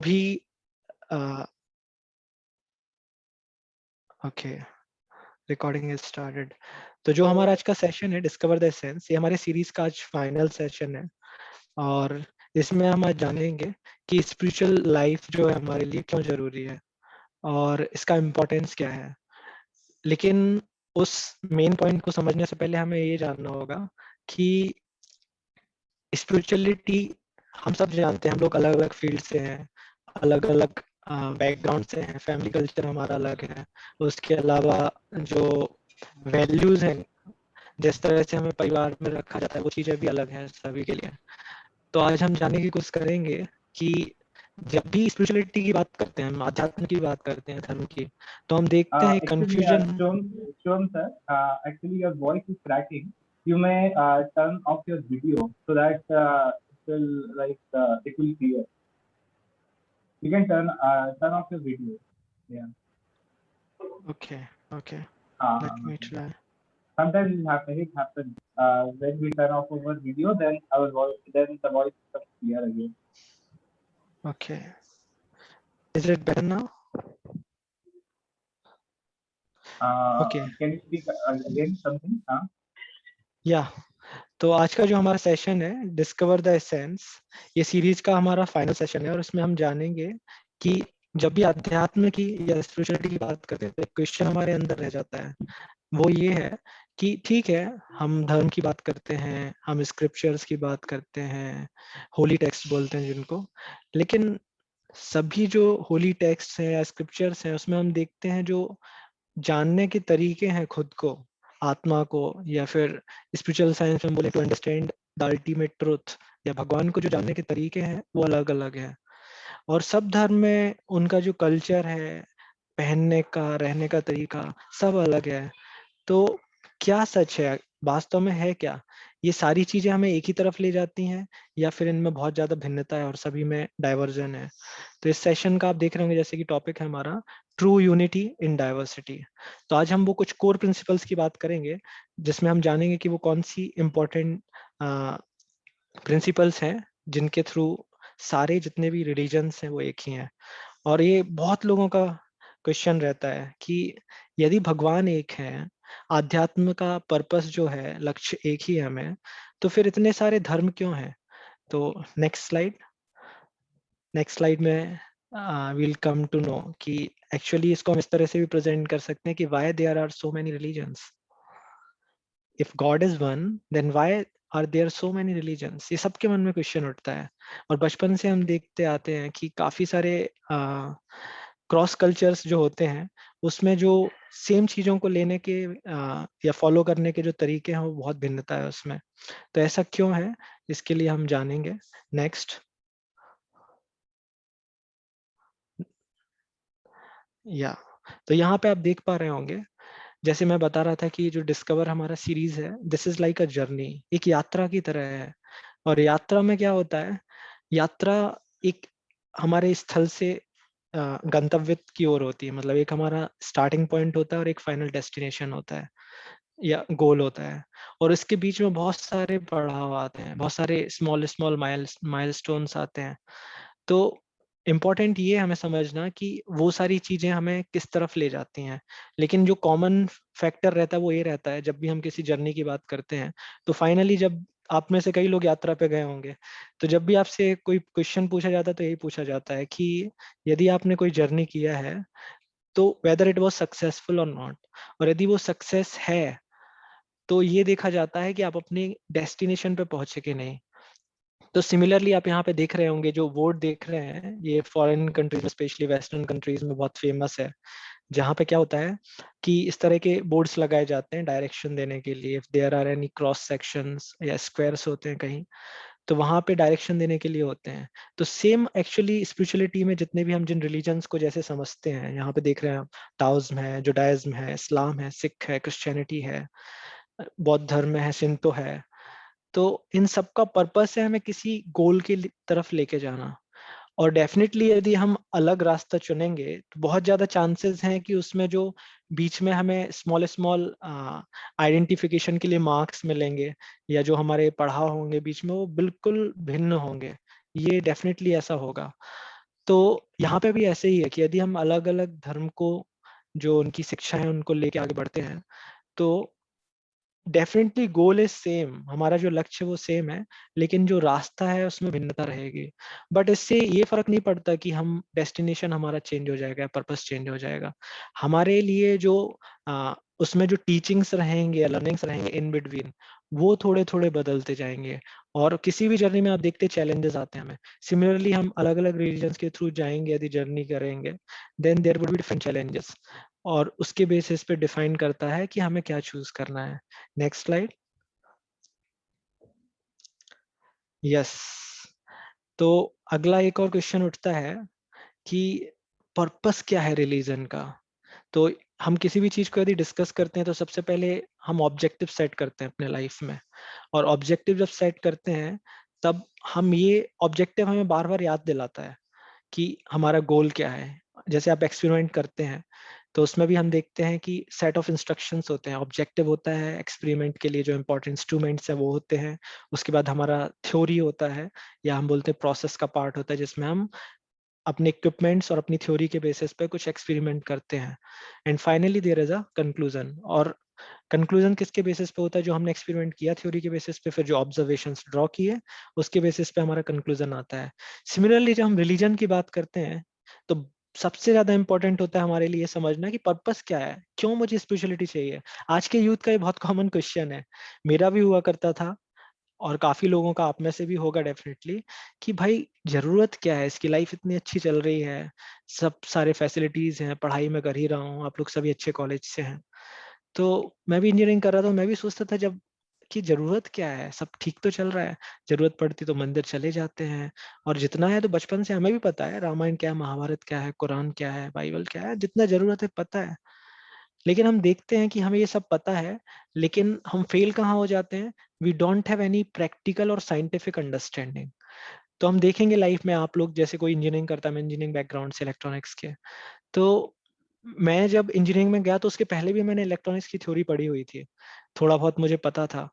भी okay, recording is started. तो जो हमारा आज का सेशन है डिस्कवर द एसेंस, ये हमारे सीरीज का आज फाइनल सेशन है। और इसमें हम आज जानेंगे कि स्पिरिचुअल लाइफ जो है हमारे लिए क्यों जरूरी है और इसका इम्पोर्टेंस क्या है। लेकिन उस मेन पॉइंट को समझने से पहले हमें ये जानना होगा कि स्पिरिचुअलिटी, हम सब जानते हैं, हम लोग अलग अलग फील्ड से हैं, अलग अलग बैकग्राउंड से हैं, फैमिली कल्चर हमारा अलग है। उसके अलावा जो वैल्यूज हैं, जिस तरह से हमें परिवार में रखा जाता है, वो चीजें भी अलग हैं सभी के लिए। तो आज हम जानने की कोशिश करेंगे कि जब भी स्पिरिचुअलिटी की बात करते हैं, हम अध्यात्म की बात करते हैं, धर्म की, तो हम देखते हैं Actually, confusion. Shom sir, actually your voice is cracking. You may turn off your video so that it will clear. You can turn off your video. Yeah. Okay okay, let Uh, me try. Sometimes it happens. When we turn off our video, then the voice becomes clear again. Okay, is it better now? Okay, Can you speak again something? या तो आज का जो हमारा session है discover the essence, ये series का हमारा फाइनल सेशन है। और इसमें हम जानेंगे कि जब भी अध्यात्म की या स्पिरिचुअलिटी की बात करते हैं तो एक क्वेश्चन हमारे अंदर रह जाता है। वो ये है कि ठीक है, हम धर्म की बात करते हैं, हम स्क्रिप्चर्स की बात करते हैं, होली टेक्स्ट बोलते हैं जिनको, लेकिन सभी जो होली टेक्स्ट हैं या स्क्रिप्चर्स हैं उसमें हम देखते हैं जो जानने के तरीके हैं खुद को, आत्मा को, या फिर स्पिरिचुअल साइंस में बोले to understand the ultimate truth, या भगवान को जो जानने के तरीके हैं वो अलग अलग है। और सब धर्म में उनका जो कल्चर है, पहनने का, रहने का तरीका सब अलग है। तो क्या सच है, वास्तव में है क्या? ये सारी चीजें हमें एक ही तरफ ले जाती हैं या फिर इनमें बहुत ज्यादा भिन्नता है और सभी में डाइवर्जन है? तो इस सेशन का आप देख रहे होंगे जैसे कि टॉपिक है हमारा ट्रू यूनिटी इन डाइवर्सिटी। तो आज हम वो कुछ कोर प्रिंसिपल्स की बात करेंगे जिसमें हम जानेंगे कि वो कौन सी इंपॉर्टेंट प्रिंसिपल्स हैं जिनके थ्रू सारे जितने भी रिलीजन्स हैं वो एक ही हैं। और ये बहुत लोगों का क्वेश्चन रहता है कि यदि भगवान एक है, आध्यात्म का पर्पस जो है, लक्ष्य एक ही है हमें, तो फिर इतने सारे धर्म क्यों हैं? तो नेक्स्ट स्लाइड में विल कम टू नो कि एक्चुअली इसको हम इस तरह से भी प्रेजेंट कर सकते हैं कि why there are so many religions. If God is one, then why are there so many religions? ये सबके मन में क्वेश्चन उठता है। और बचपन से हम देखते आते हैं कि काफी सारे क्रॉस कल्चर्स जो होते हैं उसमें जो सेम चीजों को लेने के या फॉलो करने के जो तरीके हैं वो बहुत भिन्नता है उसमें। तो ऐसा क्यों है, इसके लिए हम जानेंगे। नेक्स्ट, या तो यहाँ पे आप देख पा रहे होंगे, जैसे मैं बता रहा था कि जो डिस्कवर हमारा सीरीज है, this is like a journey, एक यात्रा की तरह है। और यात्रा में क्या होता है, यात्रा एक हमारे स्थल से गंतव्य की ओर होती है। मतलब एक हमारा स्टार्टिंग पॉइंट होता है और एक फाइनल डेस्टिनेशन होता है या गोल होता है। और इसके बीच में बहुत सारे पड़ाव आते हैं, बहुत सारे स्मॉल स्मॉल माइलस्टोन्स आते हैं। तो इम्पोर्टेंट ये हमें समझना कि वो सारी चीजें हमें किस तरफ ले जाती हैं। लेकिन जो कॉमन फैक्टर रहता है वो ये रहता है, जब भी हम किसी जर्नी की बात करते हैं तो फाइनली, जब आप में से कई लोग यात्रा पे गए होंगे, तो जब भी आपसे कोई क्वेश्चन पूछा जाता है तो यही पूछा जाता है कि यदि आपने कोई जर्नी किया है तो वेदर इट वाज सक्सेसफुल और नॉट। और यदि वो सक्सेस है तो ये देखा जाता है कि आप अपने डेस्टिनेशन पे पहुंचे कि नहीं। तो सिमिलरली आप यहाँ पे देख रहे होंगे, जो बोर्ड देख रहे हैं, ये फॉरेन कंट्रीज में, स्पेशली वेस्टर्न कंट्रीज में बहुत फेमस है, जहाँ पे क्या होता है कि इस तरह के बोर्ड्स लगाए जाते हैं डायरेक्शन देने के लिए। If there are any cross sections या स्क्वायर्स होते हैं कहीं, तो वहां पे डायरेक्शन देने के लिए होते हैं। तो सेम एक्चुअली स्पिरिचुअलिटी में जितने भी हम जिन रिलीजन्स को जैसे समझते हैं, यहाँ पे देख रहे हैं आप, टाओइज्म है, जुडाइज्म है, इस्लाम है, सिख है, क्रिश्चियनिटी है, बौद्ध धर्म है, सिंतो है। तो इन सब का पर्पस है हमें किसी गोल की तरफ लेके जाना। और डेफिनेटली यदि हम अलग रास्ता चुनेंगे तो बहुत ज्यादा चांसेस हैं कि उसमें जो बीच में हमें स्मॉल स्मॉल आइडेंटिफिकेशन के लिए मार्क्स मिलेंगे या जो हमारे पढ़ाव होंगे बीच में, वो बिल्कुल भिन्न होंगे। ये डेफिनेटली ऐसा होगा। तो यहाँ पे भी ऐसे ही है कि यदि हम अलग अलग धर्म को, जो उनकी शिक्षा है उनको लेके आगे बढ़ते हैं, तो डेफिनेटली गोल इज सेम, हमारा जो लक्ष्य वो सेम है, लेकिन जो रास्ता है उसमें भिन्नता रहेगी। बट इससे ये फर्क नहीं पड़ता कि हम डेस्टिनेशन हमारा चेंज हो जाएगा, पर्पस चेंज हो जाएगा। हमारे लिए जो उसमें जो टीचिंग्स रहेंगे, लर्निंग्स रहेंगे इन बिटवीन, वो थोड़े थोड़े बदलते जाएंगे। और किसी भी जर्नी में आप देखते चैलेंजेस आते हैं हमें। सिमिलरली हम अलग अलग रिलीजन्स के थ्रू जाएंगे, यदि जर्नी करेंगे, then there would be different challenges, और उसके बेसिस पे डिफाइन करता है कि हमें क्या चूज करना है। Next slide. यस। तो अगला एक और क्वेश्चन उठता है कि पर्पस क्या है रिलीजन का। तो हम किसी भी चीज को यदि डिस्कस करते हैं तो सबसे पहले हम ऑब्जेक्टिव सेट करते हैं अपने लाइफ में। और ऑब्जेक्टिव जब सेट करते हैं, तब हम ये ऑब्जेक्टिव हमें बार बार याद दिलाता है कि हमारा गोल क्या है। जैसे आप एक्सपेरिमेंट करते हैं, तो उसमें भी हम देखते हैं कि सेट ऑफ इंस्ट्रक्शंस होते हैं। ऑब्जेक्टिव होता है एक्सपेरिमेंट के लिए, जो इंपॉर्टेंट इंस्ट्रूमेंट्स हैं वो होते हैं। उसके बाद हमारा थ्योरी होता है, या हम बोलते हैं प्रोसेस का पार्ट होता है, जिसमें हम अपने इक्विपमेंट्स और अपनी थ्योरी के बेसिस पे कुछ एक्सपेरिमेंट करते हैं। And finally there is a conclusion. और कंक्लूजन किसके बेसिस पे होता है? जो हमने एक्सपेरिमेंट किया थ्योरी के बेसिस पे, फिर जो ऑब्जर्वेशंस ड्रॉ किए उसके बेसिस पे हमारा कंक्लूजन आता है। सिमिलरली जब हम रिलीजन की बात करते हैं, तो सबसे ज्यादा इंपॉर्टेंट होता है हमारे लिए समझना कि पर्पस क्या है, क्यों मुझे स्पिरिचुअलिटी चाहिए। आज के यूथ का ये बहुत कॉमन क्वेश्चन है, मेरा भी हुआ करता था, और काफी लोगों का आप में से भी होगा डेफिनेटली, कि भाई जरूरत क्या है इसकी, लाइफ इतनी अच्छी चल रही है, सब सारे फैसिलिटीज हैं, पढ़ाई में कर ही रहा हूँ, आप लोग सभी अच्छे कॉलेज से हैं। तो मैं भी इंजीनियरिंग कर रहा था, मैं भी सोचता था जब कि जरूरत क्या है, सब ठीक तो चल रहा है, जरूरत पड़ती तो मंदिर चले जाते हैं। और जितना है तो बचपन से हमें भी पता है, रामायण क्या है, महाभारत क्या है, कुरान क्या है, बाइबल क्या है, जितना जरूरत है पता है। लेकिन हम देखते हैं कि हमें ये सब पता है, लेकिन हम फेल कहाँ हो जाते हैं? We don't have any practical और साइंटिफिक अंडरस्टैंडिंग। तो हम देखेंगे लाइफ में, आप लोग जैसे कोई इंजीनियरिंग करता है, मैं इंजीनियरिंग बैकग्राउंड से, इलेक्ट्रॉनिक्स के, तो मैं जब इंजीनियरिंग में गया तो उसके पहले भी मैंने इलेक्ट्रॉनिक्स की थ्योरी पढ़ी हुई थी, थोड़ा बहुत मुझे पता था।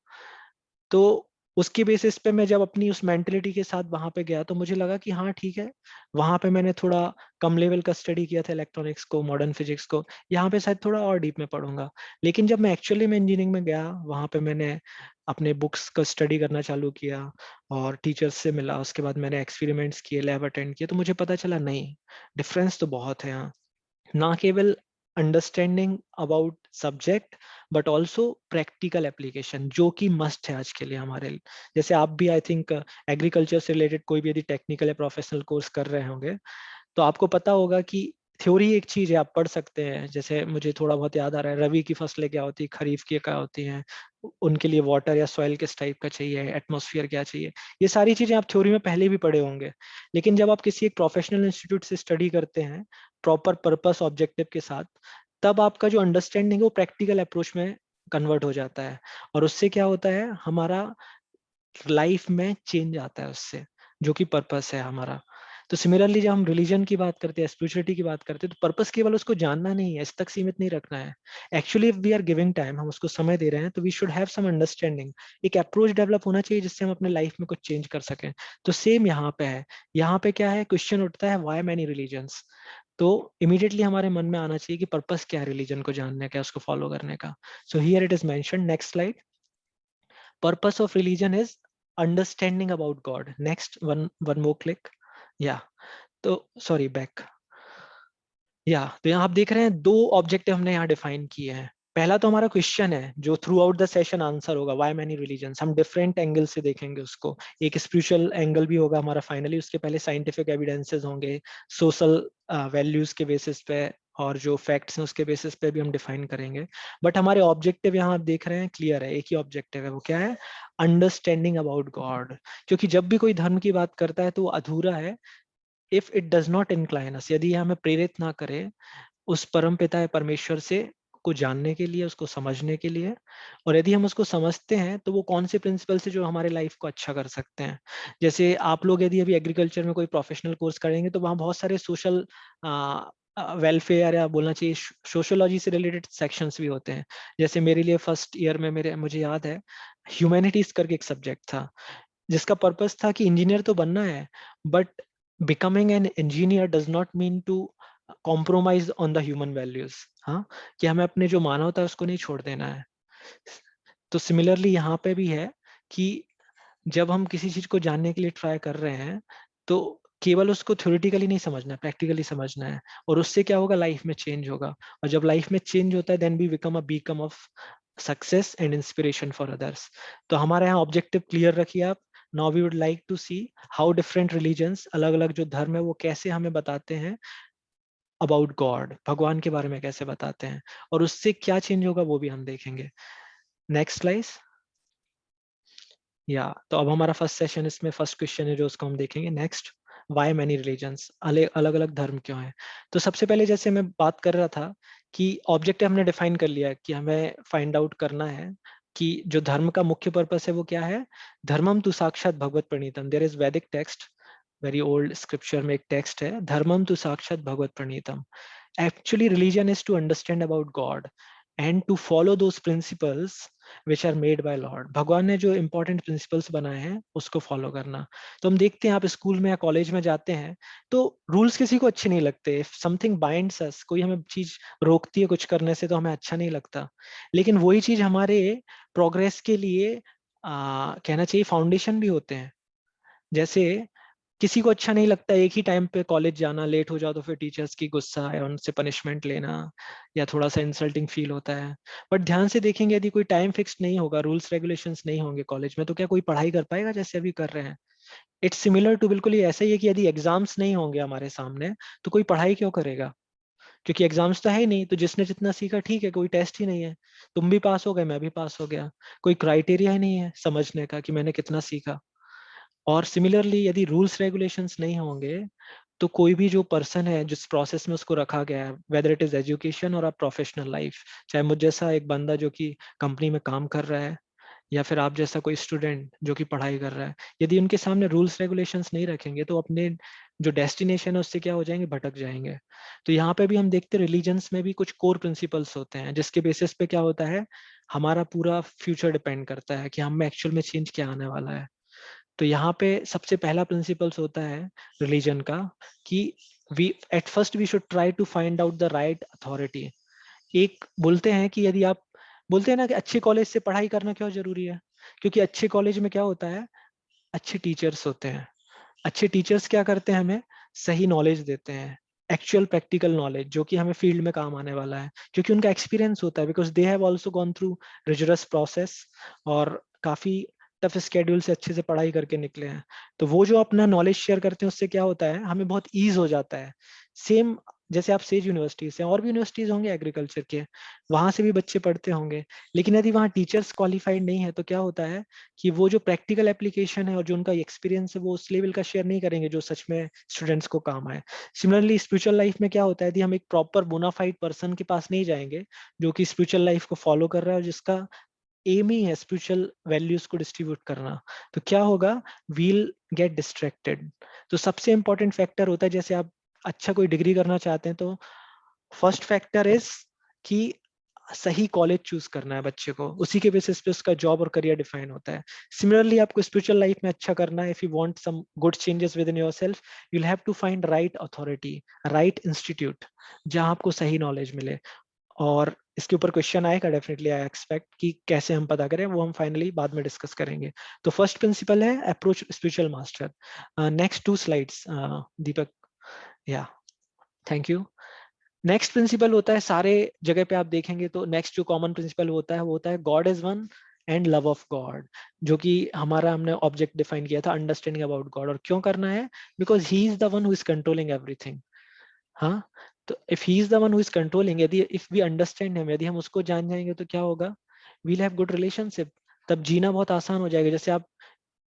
तो उसके बेसिस पे मैं जब अपनी उस मेंटेलिटी के साथ वहां पे गया, तो मुझे लगा कि हाँ ठीक है, वहां पे मैंने थोड़ा कम लेवल का स्टडी किया था इलेक्ट्रॉनिक्स को, मॉडर्न फिजिक्स को, यहाँ पे शायद थोड़ा और डीप में पढ़ूंगा। लेकिन जब मैं एक्चुअली में इंजीनियरिंग में गया, वहां पे मैंने अपने बुक्स का स्टडी करना चालू किया और टीचर्स से मिला, उसके बाद मैंने एक्सपेरिमेंट्स किए, लैब अटेंड किए, तो मुझे पता चला नहीं, डिफरेंस तो बहुत है यहाँ। ना केवल understanding about subject, but also practical application, जो कि मस्ट है आज के लिए हमारे लिए। जैसे आप भी आई थिंक एग्रीकल्चर से रिलेटेड कोई भी यदि टेक्निकल या प्रोफेशनल कोर्स कर रहे होंगे, तो आपको पता होगा कि थ्योरी एक चीज है, आप पढ़ सकते हैं। जैसे मुझे थोड़ा बहुत याद आ रहा है, रबी की फसलें क्या होती है, खरीफ की क्या होती हैं, उनके लिए वाटर या सॉइल किस टाइप का चाहिए, एटमॉस्फेयर क्या चाहिए, ये सारी चीजें आप थ्योरी में पहले भी पढ़े होंगे। लेकिन जब आप किसी एक प्रोफेशनल इंस्टीट्यूट से स्टडी करते हैं, प्रॉपर पर्पस ऑब्जेक्टिव के साथ, तब आपका जो अंडरस्टैंडिंग है वो प्रैक्टिकल अप्रोच में कन्वर्ट हो जाता है। और उससे क्या होता है, हमारा लाइफ में चेंज आता है उससे, जो कि पर्पस है हमारा। तो सिमिलरली जब हम रिलीजन की बात करते हैं, स्पिरिचुअलिटी की बात करते हैं, तो पर्पस केवल उसको जानना नहीं है, इस तक सीमित नहीं रखना है। Actually if we are giving time, हम उसको समय दे रहे हैं, तो we should have some understanding, एक अप्रोच डेवलप होना चाहिए जिससे हम अपने लाइफ में कुछ चेंज कर सकें। तो सेम यहाँ पे है। यहाँ पे क्या है, क्वेश्चन उठता है व्हाई मैनी रिलीजन्स। तो इमीडिएटली हमारे मन में आना चाहिए कि पर्पस क्या है रिलीजन को जानने का, उसको फॉलो करने का। So here it is mention, next slide. Purpose of religion is understanding about God. Next, one more click. Yeah. तो सॉरी, बैक। या तो यहाँ आप देख रहे हैं दो ऑब्जेक्टिव हमने यहाँ डिफाइन किए हैं। पहला तो हमारा क्वेश्चन है जो through out the session answer होगा, व्हाई मैनी रिलीजन्स। हम डिफरेंट एंगल से देखेंगे उसको, एक स्पिरिचुअल एंगल भी होगा हमारा फाइनली, उसके पहले साइंटिफिक एविडेंसेस होंगे, सोशल वैल्यूज के बेसिस पे, और जो फैक्ट्स हैं उसके बेसिस पे भी हम डिफाइन करेंगे। बट हमारे ऑब्जेक्टिव यहाँ आप देख रहे हैं क्लियर है, एक ही ऑब्जेक्टिव है, वो क्या है? Understanding about God. क्योंकि जब भी कोई धर्म की बात करता है तो वो अधूरा है if it does not incline us, यदि हमें प्रेरित ना करे उस परम पिता है परमेश्वर से को जानने के लिए, उसको समझने के लिए। और यदि हम उसको समझते हैं तो वो कौन से प्रिंसिपल से जो हमारे लाइफ को अच्छा कर सकते हैं। जैसे आप लोग यदि अभी एग्रीकल्चर में कोई प्रोफेशनल कोर्स करेंगे, तो वहाँ बहुत सारे सोशल वेलफेयर या बोलना चाहिए सोशोलॉजी से रिलेटेड सेक्शंस भी होते हैं। जैसे मेरे लिए फर्स्ट ईयर में, मेरे मुझे याद है, ह्यूमैनिटीज करके एक सब्जेक्ट था, जिसका पर्पस था कि इंजीनियर तो बनना है, but becoming an engineer does not mean to compromise on the human values. हाँ, कि हमें अपने जो मानवता है उसको नहीं छोड़ देना है. तो सिमिलरली यहाँ पे भी है कि जब हम किसी चीज को जानने के लिए ट्राई कर रहे हैं तो केवल उसको थ्योरेटिकली नहीं समझना है, प्रैक्टिकली समझना है. और उससे क्या होगा, लाइफ में चेंज होगा. और जब लाइफ में चेंज होता है then we become a beacon of success and inspiration for others. तो हमारे यहाँ ऑब्जेक्टिव क्लियर रखिए आप. Now we would like to see how different religions, अलग अलग जो धर्म है वो कैसे हमें बताते हैं अबाउट गॉड, भगवान के बारे में कैसे बताते हैं, और उससे क्या चेंज होगा वो भी हम देखेंगे. Next slide. या तो अब हमारा फर्स्ट सेशन, इसमें फर्स्ट क्वेश्चन है जो उसको हम देखेंगे. नेक्स्ट, वाई मैनी रिलीजन्स, अलग अलग धर्म क्यों हैं. तो सबसे पहले जैसे मैं बात कर रहा था कि ऑब्जेक्टिव हमने डिफाइन कर लिया कि हमें फाइंड आउट करना है कि जो धर्म का मुख्य पर्पस है वो क्या है. धर्मम तु साक्षात भगवत प्रणीतम. देयर इज वैदिक टेक्स्ट, वेरी ओल्ड स्क्रिप्चर में एक टेक्स्ट है, धर्मम तु साक्षात भगवत प्रणीतम. Actually, religion is to understand about God and to follow those principles which are made by Lord. भगवान ने जो important principles बनाए हैं उसको follow करना. तो हम देखते हैं आप स्कूल में या कॉलेज में जाते हैं तो रूल्स किसी को अच्छे नहीं लगते. If something binds us, कोई हमें चीज रोकती है कुछ करने से तो हमें अच्छा नहीं लगता. लेकिन वही चीज हमारे प्रोग्रेस के लिए कहना चाहिए फाउंडेशन भी होते हैं. जैसे किसी को अच्छा नहीं लगता एक ही टाइम पे कॉलेज जाना, लेट हो जाओ तो फिर टीचर्स की गुस्सा या उनसे पनिशमेंट लेना या थोड़ा सा इंसल्टिंग फील होता है. बट ध्यान से देखेंगे यदि कोई टाइम फिक्स नहीं होगा, रूल्स रेगुलेशंस नहीं होंगे कॉलेज में, तो क्या कोई पढ़ाई कर पाएगा जैसे अभी कर रहे हैं. इट्स सिमिलर टू, बिल्कुल ही ऐसा ही है कि यदि एग्जाम्स नहीं होंगे हमारे सामने तो कोई पढ़ाई क्यों करेगा, क्योंकि एग्जाम्स तो है ही नहीं. तो जिसने जितना सीखा ठीक है, कोई टेस्ट ही नहीं है, तुम भी पास हो गए मैं भी पास हो गया, कोई क्राइटेरिया ही नहीं है समझने का कि मैंने कितना सीखा. और सिमिलरली यदि रूल्स रेगुलेशंस नहीं होंगे तो कोई भी जो पर्सन है जिस प्रोसेस में उसको रखा गया है, वेदर इट इज एजुकेशन और अ प्रोफेशनल लाइफ, चाहे मुझ जैसा एक बंदा जो कि कंपनी में काम कर रहा है या फिर आप जैसा कोई स्टूडेंट जो कि पढ़ाई कर रहा है, यदि उनके सामने रूल्स रेगुलेशंस नहीं रखेंगे तो अपने जो डेस्टिनेशन है उससे क्या हो जाएंगे, भटक जाएंगे. तो यहाँ पे भी हम देखते हैं रिलीजन्स में भी कुछ कोर प्रिंसिपल्स होते हैं जिसके बेसिस पे क्या होता है, हमारा पूरा फ्यूचर डिपेंड करता है कि हम में एक्चुअल में चेंज क्या आने वाला है. तो यहाँ पे सबसे पहला प्रिंसिपल्स होता है रिलीजन का कि we at first we should try to find out the right authority. एक बोलते हैं कि यदि आप बोलते हैं ना कि अच्छे कॉलेज से पढ़ाई करना क्यों जरूरी है, क्योंकि अच्छे कॉलेज में क्या होता है, अच्छे टीचर्स होते हैं. अच्छे टीचर्स क्या करते हैं, हमें सही नॉलेज देते हैं, एक्चुअल प्रैक्टिकल नॉलेज जो कि हमें फील्ड में काम आने वाला है, क्योंकि उनका एक्सपीरियंस होता है, because they have also gone through rigorous process और काफी टफ स्केड्यूल से अच्छे से पढ़ाई करके निकले हैं. तो वो जो अपना नॉलेज शेयर करते हैं उससे क्या होता है, हमें बहुत ईज हो जाता है. सेम जैसे आप सेज यूनिवर्सिटी से, और भी यूनिवर्सिटीज होंगे एग्रीकल्चर के, वहां से भी बच्चे पढ़ते होंगे, लेकिन यदि वहाँ टीचर्स क्वालिफाइड नहीं है तो क्या होता है कि वो जो प्रैक्टिकल एप्लीकेशन है और जो उनका एक्सपीरियंस है वो उस लेवल का शेयर नहीं करेंगे जो सच में स्टूडेंट्स को काम आए. सिमिलरली स्पिरिचुअल लाइफ में क्या होता है, यदि हम एक प्रॉपर बोनाफाइड पर्सन के पास नहीं जाएंगे जो कि स्पिरिचुअल लाइफ को फॉलो कर रहा है और जिसका एम ही है स्पिरिचुअल वैल्यूज को डिस्ट्रीब्यूट करना, तो क्या होगा, वील गेट डिस्ट्रैक्टेड. तो सबसे इंपॉर्टेंट फैक्टर होता है, जैसे आप अच्छा कोई डिग्री करना चाहते हैं तो फर्स्ट फैक्टर इज कि सही कॉलेज चूज करना है बच्चे को, उसी के बेसिस पे उसका जॉब और करियर डिफाइन होता है. सिमिलरली आपको स्पिरिचुअल लाइफ में अच्छा करना है, if you want some good changes within yourself, you will have to find right authority, right institute जहां आपको सही नॉलेज मिले. और इसके ऊपर क्वेश्चन आएगा डेफिनेटली, आई एक्सपेक्ट कि कैसे हम पता करें, वो हम फाइनली बाद में डिस्कस करेंगे. तो फर्स्ट प्रिंसिपल है approach spiritual master. Next 2 slides Deepak. Yeah thank you. Next principle होता है, सारे जगह पे आप देखेंगे तो नेक्स्ट जो कॉमन प्रिंसिपल होता है वो होता है God is one and love of God, जो कि हमारा हमने ऑब्जेक्ट डिफाइन किया था, अंडरस्टैंडिंग अबाउट गॉड. और क्यों करना है, because he is the one who is controlling everything. हाँ, तो if he is the one who is controlling, यदि इफ वी अंडरस्टैंड हिम, यदि हम उसको जान जाएंगे तो क्या होगा, वील हैव गुड रिलेशनशिप. तब जीना बहुत आसान हो जाएगा. जैसे आप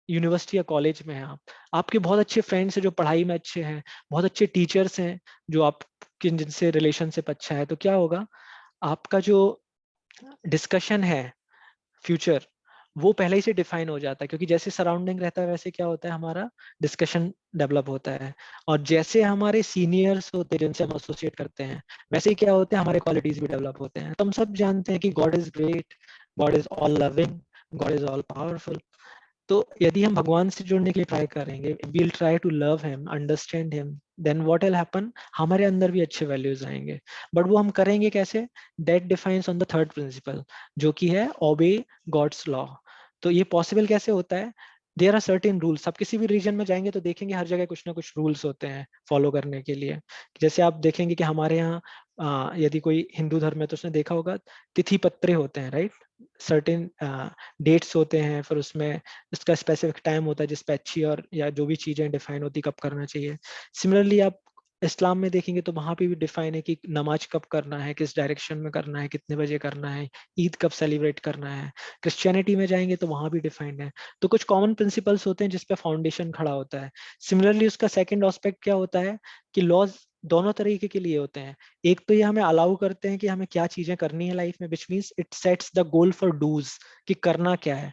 यूनिवर्सिटी या कॉलेज में हैं, आप आपके बहुत अच्छे फ्रेंड्स हैं जो पढ़ाई में अच्छे हैं, बहुत अच्छे टीचर्स हैं जो आप जिनसे रिलेशनशिप अच्छा है, तो क्या होगा, आपका जो डिस्कशन है फ्यूचर वो पहले ही से डिफाइन हो जाता है, क्योंकि जैसे सराउंडिंग रहता है वैसे क्या होता है, हमारा डिस्कशन डेवलप होता है. और जैसे हमारे सीनियर्स होते हैं जिनसे हम एसोसिएट करते हैं, वैसे ही क्या होते हैं, हमारे क्वालिटीज भी डेवलप होते हैं. तो हम सब जानते हैं कि God is great, God is all loving, God is all powerful. तो यदि हम भगवान से जुड़ने के लिए ट्राई करेंगे, we'll try to love him, understand him, then what will happen, हमारे अंदर भी अच्छे वैल्यूज आएंगे। बट वो हम करेंगे कैसे? That defines on the third principle, जो कि है obey God's law। तो ये पॉसिबल कैसे होता है? There are certain rules. आप किसी भी रीजन में जाएंगे तो देखेंगे हर जगह कुछ ना कुछ रूल्स होते हैं फॉलो करने के लिए। जैसे आप देखेंगे कि हमारे यहाँ यदि कोई हिंदू धर्म है तो उसने देखा होगा तिथि पत्रे होते हैं, राइट? सर्टेन डेट्स होते हैं, फिर उसमें इसका स्पेसिफिक टाइम होता है जिस पे अच्छी और या जो भी चीजें डिफाइन होती कब करना चाहिए। सिमिलरली आप इस्लाम में देखेंगे तो वहां पे भी डिफाइन है कि नमाज कब करना है, किस डायरेक्शन में करना है, कितने बजे करना है, ईद कब सेलिब्रेट करना है। क्रिश्चियनिटी में जाएंगे तो वहां भी डिफाइंड है। तो कुछ कॉमन प्रिंसिपल्स होते हैं जिसपे फाउंडेशन खड़ा होता है। सिमिलरली उसका सेकंड एस्पेक्ट क्या होता है कि लॉज दोनों तरीके के लिए होते हैं। एक तो ये हमें अलाउ करते हैं कि हमें क्या चीजें करनी है लाइफ में, which means it sets the goal for dos, कि करना क्या है।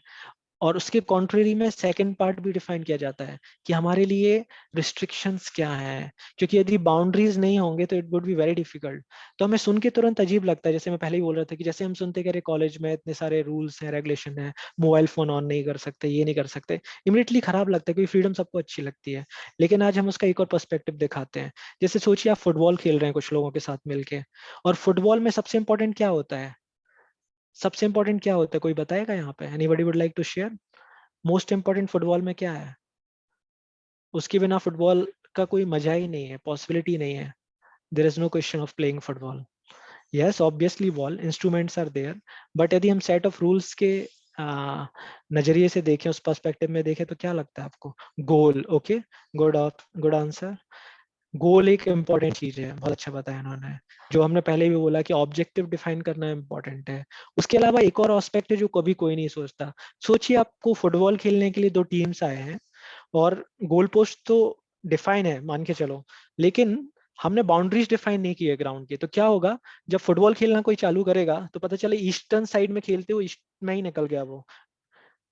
और उसके कॉन्ट्रेरी में सेकंड पार्ट भी डिफाइन किया जाता है कि हमारे लिए रिस्ट्रिक्शंस क्या हैं, क्योंकि यदि बाउंड्रीज नहीं होंगे तो it would be very difficult. तो हमें सुन के तुरंत अजीब लगता है, जैसे मैं पहले ही बोल रहा था कि जैसे हम सुनते कि अरे कॉलेज में इतने सारे रूल्स हैं, रेगुलेशन है, मोबाइल फोन ऑन नहीं कर सकते, ये नहीं कर सकते, इमीडिएटली खराब लगता है, क्योंकि फ्रीडम सबको अच्छी लगती है। लेकिन आज हम उसका एक और पर्सपेक्टिव दिखाते हैं। जैसे सोचिए आप फुटबॉल खेल रहे हैं कुछ लोगों के साथ मिलके, और फुटबॉल में सबसे इंपॉर्टेंट क्या होता है? सबसे इंपॉर्टेंट क्या होता है, कोई बताएगा यहाँ पे? Anybody would like to share? Most important football में क्या है? उसके बिना फुटबॉल का कोई मजा ही नहीं है, पॉसिबिलिटी नहीं है। There is no question of playing football. Yes, obviously ball instruments are there, but यदि हम सेट ऑफ रूल्स के नजरिए से देखें, उस पर्सपेक्टिव में देखें, तो क्या लगता है आपको? गोल, ओके, गुड आंसर। गोल एक इम्पॉर्टेंट चीज है, बहुत अच्छा बताया इन्होंने। जो हमने पहले भी बोला कि ऑब्जेक्टिव डिफाइन करना इम्पोर्टेंट है। उसके अलावा एक और एस्पेक्ट है जो कभी कोई नहीं सोचता। सोचिए आपको फुटबॉल खेलने के लिए दो टीम्स आए हैं, और गोल पोस्ट तो डिफाइन है, मान के चलो, लेकिन हमने बाउंड्रीज डिफाइन नहीं की है ग्राउंड की। तो क्या होगा, जब फुटबॉल खेलना कोई चालू करेगा तो पता चले ईस्टर्न साइड में खेलते हुए ईस्ट में ही निकल गया वो,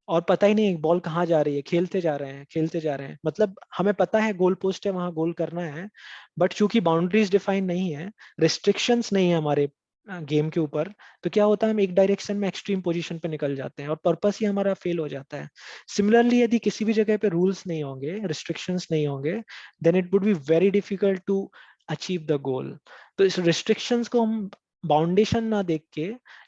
और पता ही नहीं बॉल कहाँ जा रही है, खेलते जा रहे हैं, खेलते जा रहे हैं। मतलब हमें पता है गोल पोस्ट है, वहां गोल करना है, बट चूंकि बाउंड्रीज डिफाइन नहीं है, रिस्ट्रिक्शंस नहीं है हमारे गेम के ऊपर, तो क्या होता है, हम एक डायरेक्शन में एक्सट्रीम पोजीशन पे निकल जाते हैं और पर्पस ही हमारा फेल हो जाता है। सिमिलरली यदि किसी भी जगह पे रूल्स नहीं होंगे, रिस्ट्रिक्शंस नहीं होंगे, then it would be very difficult to achieve the goal. तो इस रिस्ट्रिक्शंस को हम बाउंडेशन ना देख के,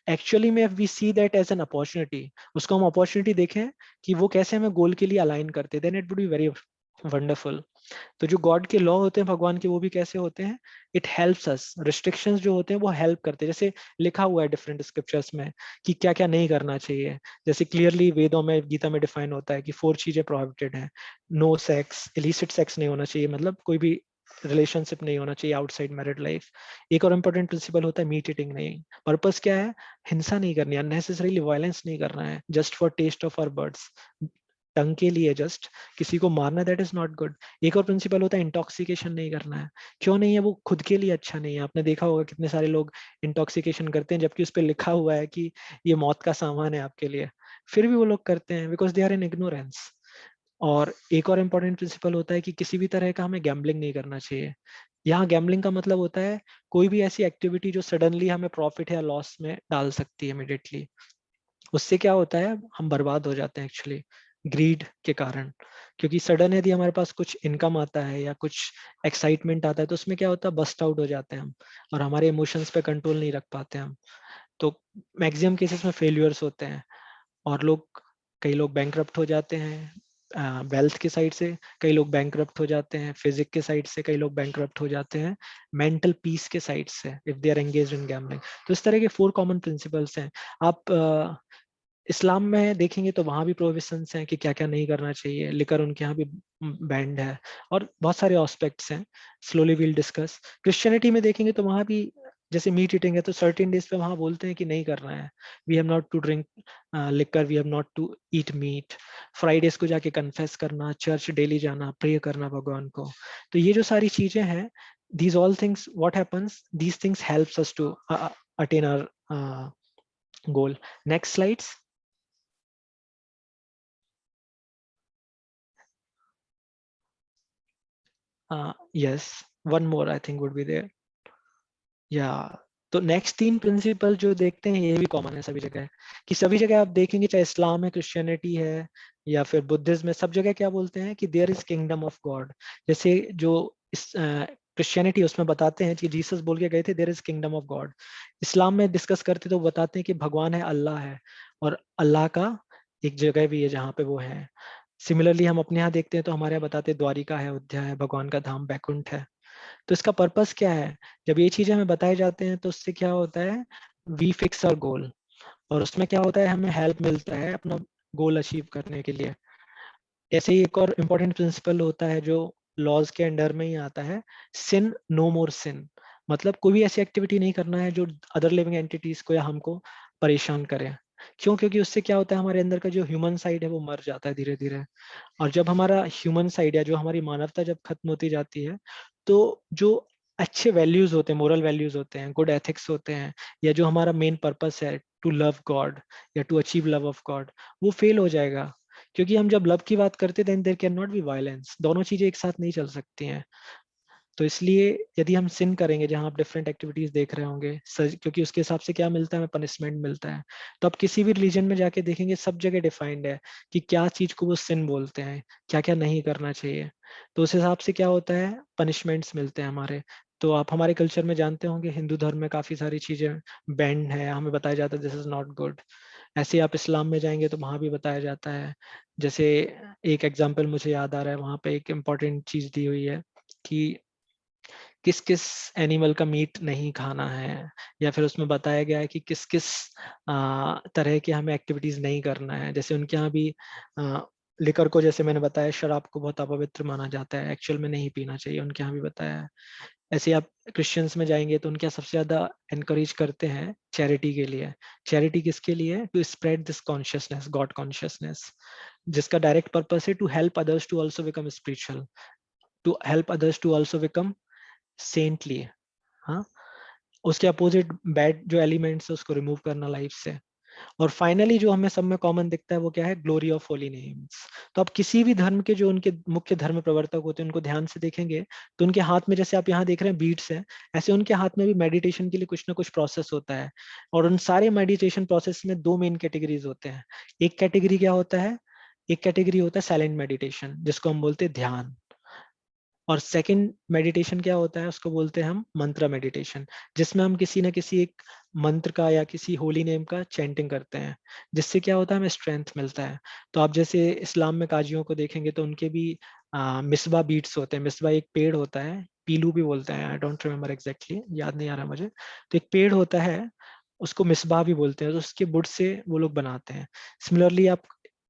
एक्चुअली में we see that as an opportunity, उसको हम अपॉर्चुनिटी देखें कि वो कैसे हमें गोल के लिए अलाइन करते हैं, then it would be very wonderful. तो जो गॉड के लॉ होते हैं भगवान के, वो भी कैसे होते हैं? It helps us. रिस्ट्रिक्शंस जो होते हैं वो हेल्प करते हैं। जैसे लिखा हुआ है डिफरेंट स्क्रिप्चर्स में कि क्या क्या नहीं करना चाहिए। जैसे क्लियरली वेदों में, गीता में डिफाइन होता है कि 4 चीजें प्रोहिबिटेड हैं। नो सेक्स, इलिसिट सेक्स नहीं होना चाहिए, मतलब कोई भी रिलेशनशिप नहीं होना चाहिए आउटसाइड मैरिड लाइफ। एक और इंपॉर्टेंट प्रिंसिपल होता है मीट ईटिंग नहीं। पर्पस क्या है? हिंसा नहीं करनी, अननेसेसरीली वायलेंस नहीं करना है, just for taste of our buds, tongue के लिए जस्ट किसी को मारना, दैट इज नॉट गुड। एक और प्रिंसिपल होता है इंटॉक्सिकेशन नहीं करना है। क्यों नहीं है? वो खुद के लिए अच्छा नहीं है। आपने देखा होगा कितने सारे लोग इंटॉक्सिकेशन करते हैं जबकि उस पर लिखा हुआ है कि ये मौत का सामान है आपके लिए, फिर भी वो लोग करते हैं, because they are in ignorance. और एक और इम्पोर्टेंट प्रिंसिपल होता है कि किसी भी तरह का हमें गैम्बलिंग नहीं करना चाहिए। यहाँ गैम्बलिंग का मतलब होता है कोई भी ऐसी एक्टिविटी जो सडनली हमें प्रॉफिट या लॉस में डाल सकती है इमिडिएटली। उससे क्या होता है, हम बर्बाद हो जाते हैं एक्चुअली, ग्रीड के कारण। क्योंकि सडन यदि हमारे पास कुछ इनकम आता है या कुछ एक्साइटमेंट आता है तो उसमें क्या होता है, बस्ट आउट हो जाते हैं हम, और हमारे इमोशंस पे कंट्रोल नहीं रख पाते हम। तो मैक्सिमम केसेस में फेल्यूर्स होते हैं, और कई लोग बैंकरप्ट हो जाते हैं वेल्थ के साइड से, कई लोग बैंकरप्ट हो जाते हैं फिजिक के साइड से, कई लोग बैंकरप्ट हो जाते हैं मेंटल पीस के साइड से, if they are engaged in gambling. तो इस तरह के 4 कॉमन प्रिंसिपल्स हैं। आप इस्लाम में देखेंगे तो वहां भी प्रोहिबिशंस हैं कि क्या क्या नहीं करना चाहिए। लिकर उनके यहाँ भी बैंड है, और बहुत सारे एस्पेक्ट्स हैं, स्लोली विल डिस्कस। क्रिश्चियनिटी में देखेंगे तो वहां भी जैसे मीट ईटिंग है तो सर्टेन डेज पे वहां बोलते हैं कि नहीं करना है, we have not to drink liquor, we have not to eat meat. Fridays को जाके कन्फेस करना, चर्च डेली जाना, प्रे करना भगवान को। तो ये जो सारी चीजें हैं, these all things, what happens, these things helps us to attain our goal. Next slides. Yes, one more I think would be there. Yeah. तो नेक्स्ट 3 प्रिंसिपल जो देखते हैं ये भी कॉमन है सभी जगह, कि सभी जगह आप देखेंगे चाहे इस्लाम है, क्रिश्चियनिटी है या फिर बुद्धिज्म है, सब जगह क्या बोलते हैं कि there is kingdom of God. जैसे जो क्रिश्चियनिटी उसमें बताते हैं कि जीसस बोल के गए थे there is kingdom of God. Islam में डिस्कस करते तो बताते हैं कि भगवान है, अल्लाह है, और अल्लाह का एक जगह भी है जहाँ पे वो है। सिमिलरली हम अपने यहाँ देखते हैं तो हमारे यहाँ बताते हैं द्वारिका है, अयोध्या है, भगवान का धाम बैकुंठ है। तो इसका पर्पस क्या है? जब ये चीजें हमें बताए जाते हैं तो उससे क्या होता है, वी फिक्स आवर गोल, और उसमें क्या होता है हमें हेल्प मिलता है अपना गोल अचीव करने के लिए। ऐसे ही एक और इम्पोर्टेंट प्रिंसिपल होता है जो लॉज के अंडर में ही आता है, सिन नो मोर सिन। मतलब कोई भी ऐसी एक्टिविटी नहीं करना है जो अदर लिविंग एंटिटीज को या हमको परेशान करे। क्यों? क्योंकि उससे क्या होता है हमारे अंदर का जो ह्यूमन साइड है वो मर जाता है धीरे धीरे। और जब हमारा ह्यूमन साइड या जो हमारी मानवता जब खत्म होती जाती है, तो जो अच्छे वैल्यूज होते हैं, मोरल वैल्यूज होते हैं, गुड एथिक्स होते हैं, या जो हमारा मेन पर्पस है टू लव गॉड या to achieve love of God, वो फेल हो जाएगा। क्योंकि हम जब लव की बात करते हैं then there can not be violence, दोनों चीजें एक साथ नहीं चल सकती हैं। तो इसलिए यदि हम सिन करेंगे जहां आप डिफरेंट एक्टिविटीज देख रहे होंगे क्योंकि उसके हिसाब से क्या मिलता है, हमें पनिशमेंट मिलता है। तो आप किसी भी रिलीजन में जाके देखेंगे सब जगह डिफाइंड है कि क्या चीज को वो सिन बोलते हैं, क्या क्या नहीं करना चाहिए। तो उस हिसाब से क्या होता है, पनिशमेंट्स मिलते हैं हमारे। तो आप हमारे कल्चर में जानते होंगे हिंदू धर्म में काफी सारी चीजें बैंड है, हमें बताया जाता है दिस इज नॉट गुड। ऐसे ही आप इस्लाम में जाएंगे तो वहां भी बताया जाता है। जैसे एक एग्जाम्पल मुझे याद आ रहा है, वहां पे एक इम्पॉर्टेंट चीज दी हुई है कि किस किस एनिमल का मीट नहीं खाना है, या फिर उसमें बताया गया है कि किस किस तरह के हमें एक्टिविटीज नहीं करना है। जैसे उनके यहाँ भी लिकर को, जैसे मैंने बताया, शराब को बहुत अपवित्र माना जाता है, एक्चुअल में नहीं पीना चाहिए, उनके यहाँ भी बताया है। ऐसे आप क्रिश्चियंस में जाएंगे तो उनके यहाँ सबसे ज्यादा एनकरेज करते हैं चैरिटी के लिए। चैरिटी किसके लिए? To spread this consciousness, God consciousness, जिसका डायरेक्ट पर्पस है to help others to also become spiritual, to help others to also become saintly. हाँ, उसके अपोजिट बैड जो एलिमेंट्स है उसको रिमूव करना लाइफ से। और फाइनली जो हमें सब में कॉमन दिखता है वो क्या है, ग्लोरी ऑफ होली नेम्स। तो आप किसी भी धर्म के जो उनके मुख्य धर्म प्रवर्तक होते हैं उनको ध्यान से देखेंगे तो उनके हाथ में, जैसे आप यहाँ देख रहे हैं बीड्स हैं, ऐसे उनके हाथ में भी मेडिटेशन के लिए कुछ ना कुछ प्रोसेस होता है। और उन सारे मेडिटेशन प्रोसेस में दो मेन कैटेगरीज होते हैं। एक कैटेगरी क्या होता है, एक कैटेगरी होता है साइलेंट मेडिटेशन जिसको हम बोलते हैं ध्यान। और सेकंड मेडिटेशन क्या होता है, उसको बोलते हैं हम मंत्र मेडिटेशन, जिसमें हम किसी न किसी एक मंत्र का या किसी होली नेम का चैंटिंग करते हैं, जिससे क्या होता है हमें स्ट्रेंथ मिलता है। तो आप जैसे इस्लाम में काजियों को देखेंगे तो उनके भी मिसबा बीट्स होते हैं। मिसबा एक पेड़ होता है, पीलू भी बोलते हैं, आई डोंट रिमेम्बर एग्जैक्टली, याद नहीं आ रहा मुझे। तो एक पेड़ होता है, उसको मिसबा भी बोलते हैं, तो उसके वुड से वो लोग बनाते हैं। सिमिलरली आप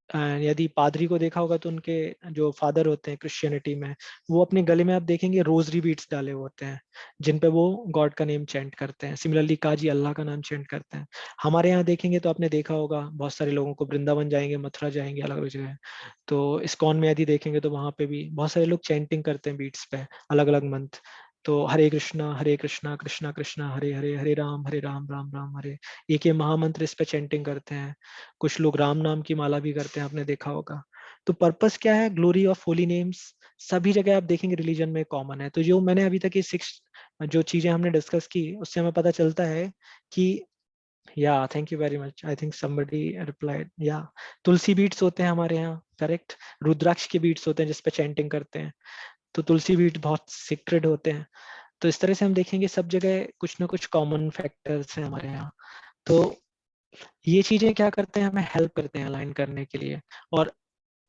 यदि पादरी को देखा होगा तो उनके जो फादर होते हैं क्रिश्चियनिटी में, वो अपने गले में आप देखेंगे रोजरी बीट्स डाले हुए होते हैं जिन पे वो गॉड का नेम चैंट करते हैं। सिमिलरली काजी अल्लाह का नाम चैंट करते हैं। हमारे यहाँ देखेंगे तो आपने देखा होगा बहुत सारे लोगों को, वृंदावन जाएंगे, मथुरा जाएंगे, अलग अलग जगह, तो इस्कॉन में यदि देखेंगे तो वहां पे भी बहुत सारे लोग चैंटिंग करते हैं बीट्स पे, अलग अलग मंत्र। तो हरे कृष्णा कृष्णा कृष्णा हरे हरे, हरे राम राम राम हरे, एक ये महामंत्र इस पे चैंटिंग करते हैं। कुछ लोग राम नाम की माला भी करते हैं, आपने देखा होगा। तो पर्पस क्या है, ग्लोरी ऑफ होली नेम्स, सभी जगह आप देखेंगे रिलीजन में कॉमन है। तो जो मैंने अभी तक ये 6 जो चीजें हमने डिस्कस की उससे हमें पता चलता है कि, या thank you very much, I think somebody replied, या तुलसी बीट्स होते हैं हमारे यहाँ, करेक्ट। रुद्राक्ष के बीट्स होते हैं जिसपे चैंटिंग करते हैं। तो तुलसी बीट बहुत सीक्रेट होते हैं। तो इस तरह से हम देखेंगे सब जगह कुछ ना कुछ कॉमन फैक्टर्स हैं हमारे यहाँ। तो ये चीजें क्या करते हैं, हमें हेल्प करते हैं अलाइन करने के लिए। और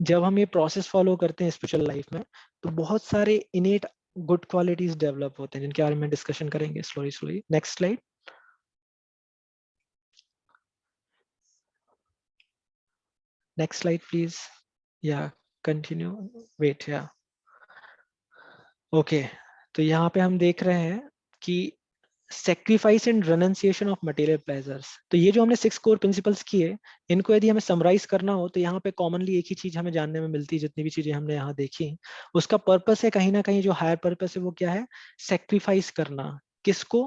जब हम ये प्रोसेस फॉलो करते हैं स्पिरिचुअल लाइफ में तो बहुत सारे इनेट गुड क्वालिटीज डेवलप होते हैं जिनके बारे में डिस्कशन करेंगे slowly slowly. Next slide, next slide please, yeah continue, wait, yeah okay. तो यहाँ पे हम देख रहे हैं कि sacrifice and renunciation of material pleasures. तो ये जो हमने 6 कोर प्रिंसिपल्स किए, इनको यदि हमें समराइज करना हो तो यहाँ पे कॉमनली एक ही चीज हमें जानने में मिलती है, जितनी भी चीजें हमने यहाँ देखी उसका पर्पस है कहीं ना कहीं, जो हायर पर्पस है वो क्या है, सेक्रीफाइस करना। किसको?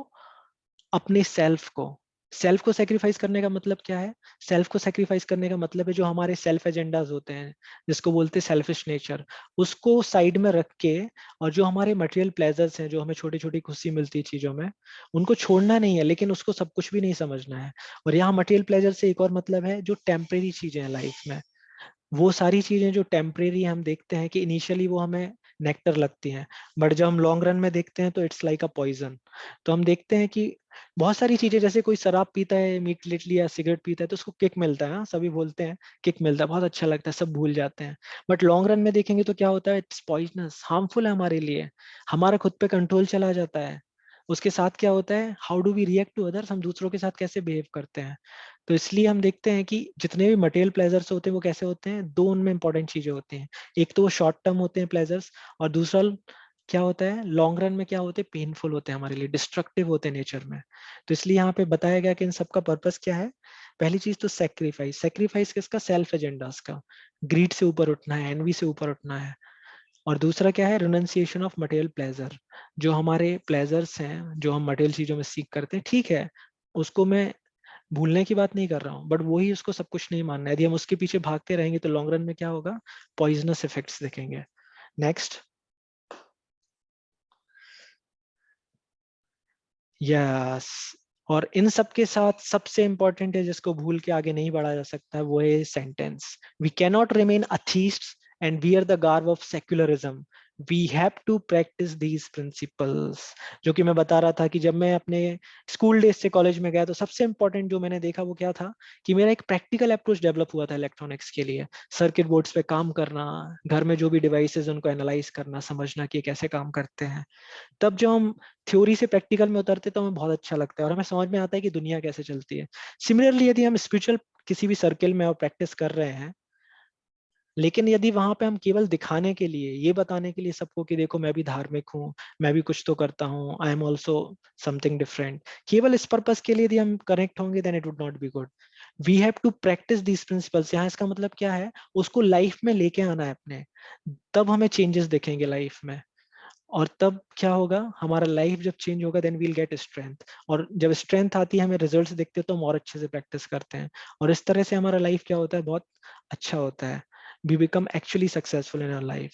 अपने सेल्फ को। सेल्फ को सेक्रीफाइस करने का मतलब क्या है? सेल्फ को सेक्रीफाइस करने का मतलब है जो हमारे सेल्फ एजेंडाज होते हैं, जिसको बोलते हैं सेल्फिश नेचर, उसको साइड में रख के, और जो हमारे मटेरियल प्लेजर्स हैं, जो हमें छोटी छोटी खुशी मिलती है चीजों में, उनको छोड़ना नहीं है, लेकिन उसको सब कुछ भी नहीं समझना है। और यहाँ मटेरियल प्लेजर से एक और मतलब है जो टेम्परेरी चीजें हैं लाइफ में, वो सारी चीजें जो टेम्परेरी हम देखते हैं कि इनिशियली वो हमें नेक्टर लगती हैं, बट जब हम लॉन्ग रन में देखते हैं तो इट्स लाइक अ पॉइजन। तो हम देखते हैं कि बहुत सारी चीजें, जैसे कोई शराब पीता है इमीडिएटली या सिगरेट पीता है तो उसको किक मिलता है, हाँ, सभी बोलते हैं किक मिलता है, बहुत अच्छा लगता है, सब भूल जाते हैं। बट लॉन्ग रन में देखेंगे तो क्या होता है, इट्स पॉइजनस, हार्मफुल है हमारे लिए, हमारा खुद पे कंट्रोल चला जाता है। उसके साथ क्या होता है, how do we react to others, हम दूसरों के साथ कैसे बिहेव करते हैं। तो इसलिए हम देखते हैं कि जितने भी मटेरियल प्लेजर्स होते हैं वो कैसे होते हैं, दो उनमें इंपॉर्टेंट चीजें होती हैं। एक तो वो शॉर्ट टर्म होते हैं प्लेजर्स, और दूसरा क्या होता है, लॉन्ग रन में क्या होते हैं, पेनफुल होते हैं हमारे लिए, डिस्ट्रक्टिव होते हैं नेचर में। तो इसलिए यहाँ पे बताया गया कि इन सबका पर्पस क्या है। पहली चीज तो सेक्रीफाइस, सेक्रीफाइस किसका, सेल्फ एजेंडास का, ग्रीड से ऊपर उठना है, एनवी से ऊपर उठना है। और दूसरा क्या है, रिनंसिएशन ऑफ मटेरियल प्लेजर, जो हमारे प्लेजर्स हैं जो हम मटेरियल चीजों में सीख करते हैं, ठीक है, उसको मैं भूलने की बात नहीं कर रहा हूँ, बट वही उसको सब कुछ नहीं मानना है। यदि हम उसके पीछे भागते रहेंगे तो लॉन्ग रन में क्या होगा, पॉइजनस इफेक्ट्स देखेंगे। नेक्स्ट, यस, और इन सब के साथ सबसे इंपॉर्टेंट है जिसको भूल के आगे नहीं बढ़ा जा सकता, वो है sentence, we cannot remain atheist and wear the garb of secularism, we have to practise these principles. जो कि मैं बता रहा था कि जब मैं अपने स्कूल डेज से कॉलेज में गया तो सबसे इंपॉर्टेंट जो मैंने देखा वो क्या था, कि मेरा एक प्रैक्टिकल अप्रोच डेवलप हुआ था इलेक्ट्रॉनिक्स के लिए। सर्किट बोर्ड्स पे काम करना, घर में जो भी डिवाइसेस उनको एनालाइज करना, समझना कि ये कैसे काम करते हैं। तब जब हम थ्योरी से प्रैक्टिकल में उतरते तो हमें बहुत अच्छा लगता है और हमें समझ में आता है कि दुनिया कैसे चलती है। सिमिलरली यदि हम स्पिरिचुअल किसी भी सर्कल में और प्रैक्टिस कर रहे हैं, लेकिन यदि वहां पे हम केवल दिखाने के लिए, ये बताने के लिए सबको कि देखो मैं भी धार्मिक हूँ, मैं भी कुछ तो करता हूँ, I am also something different, केवल इस पर्पस के लिए यदि हम कनेक्ट होंगे, then it would not be good. We have to practise these principles. यहाँ इसका मतलब क्या है, उसको लाइफ में लेके आना है अपने, तब हमें चेंजेस दिखेंगे लाइफ में। और तब क्या होगा, हमारा लाइफ जब चेंज होगा देन वील गेट स्ट्रेंथ, और जब स्ट्रेंथ आती है, हमें रिजल्ट्स दिखते हैं तो हम और अच्छे से प्रैक्टिस करते हैं, और इस तरह से हमारा लाइफ क्या होता है, बहुत अच्छा होता है, we become actually successful in our life.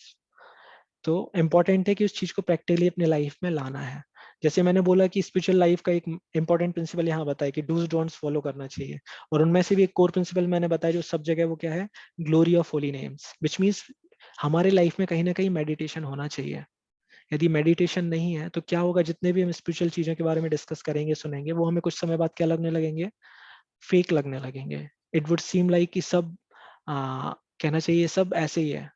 तो इम्पोर्टेंट है कि उस चीज को प्रैक्टिकली अपने लाइफ में लाना है। जैसे मैंने बोला कि स्पिरिचुअल लाइफ का एक इंपॉर्टेंट प्रिंसिपल यहाँ बताया कि डूज डोंट्स फॉलो करना चाहिए, और उनमें से भी एक कोर प्रिंसिपल मैंने बताया जो सब जगह, वो क्या है, glory of Holi names, which means हमारे लाइफ में कहीं ना कहीं मेडिटेशन होना चाहिए। यदि मेडिटेशन नहीं है तो क्या होगा, जितने भी हम स्पिरिचुअल चीजों के बारे में डिस्कस करेंगे, सुनेंगे, वो हमें कुछ समय बाद क्या लगने लगेंगे, फेक लगने लगेंगे। इट वुड सीम लाइक कि सब कहना चाहिए सब ऐसे ही है,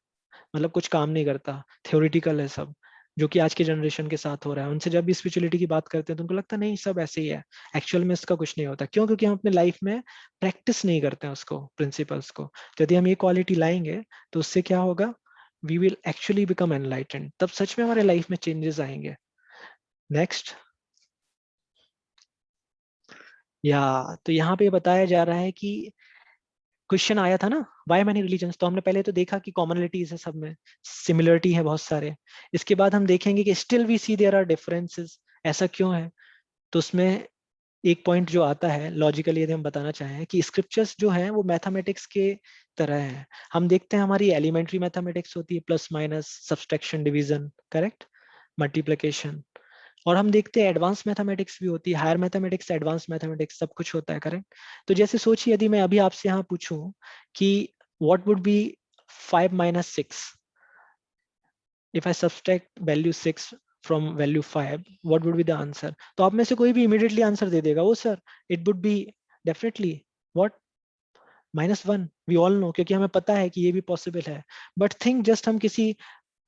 मतलब कुछ काम नहीं करता, थ्योरिटिकल है सब, जो कि आज के जनरेशन के साथ हो रहा है। उनसे जब भी स्पिरिचुअलिटी की बात करते हैं तो उनको लगता है नहीं सब ऐसे ही है, एक्चुअल में इसका कुछ नहीं होता। क्यों? क्योंकि हम अपने लाइफ में प्रैक्टिस नहीं करते हैं उसको, प्रिंसिपल्स को। तो यदि हम ये क्वालिटी लाएंगे तो उससे क्या होगा, we will actually become enlightened, तब सच में हमारे लाइफ में चेंजेस आएंगे। नेक्स्ट, या तो यहाँ पे बताया जा रहा है कि क्वेश्चन आया था ना, व्हाई मेनी रिलीजन्स, तो हमने पहले तो देखा कि कॉमनलिटीज है सब में, सिमिलरिटी है बहुत सारे। इसके बाद हम देखेंगे कि still we see there are differences, ऐसा क्यों है। तो उसमें एक पॉइंट जो आता है लॉजिकली, यदि हम बताना चाहें कि स्क्रिप्चर्स जो है वो मैथमेटिक्स के तरह है। हम देखते हैं हमारी एलिमेंट्री मैथमेटिक्स होती है, plus minus, subtraction, division, correct, multiplication. और हम देखते हैं एडवांस मैथमेटिक्स भी होती है, हायर मैथमेटिक्स, एडवांस मैथमेटिक्स, सब कुछ होता है, करेक्ट। तो जैसे सोचिए यदि मैं अभी आपसे यहाँ पूछूं कि what would be 5 - 6, if I subtract value 6 from value 5, what would be the answer? तो आप में से कोई भी immediately आंसर दे देगा, वो sir it would be definitely what, -1, we all know, क्योंकि हमें पता है कि ये भी पॉसिबल है। बट थिंक जस्ट हम किसी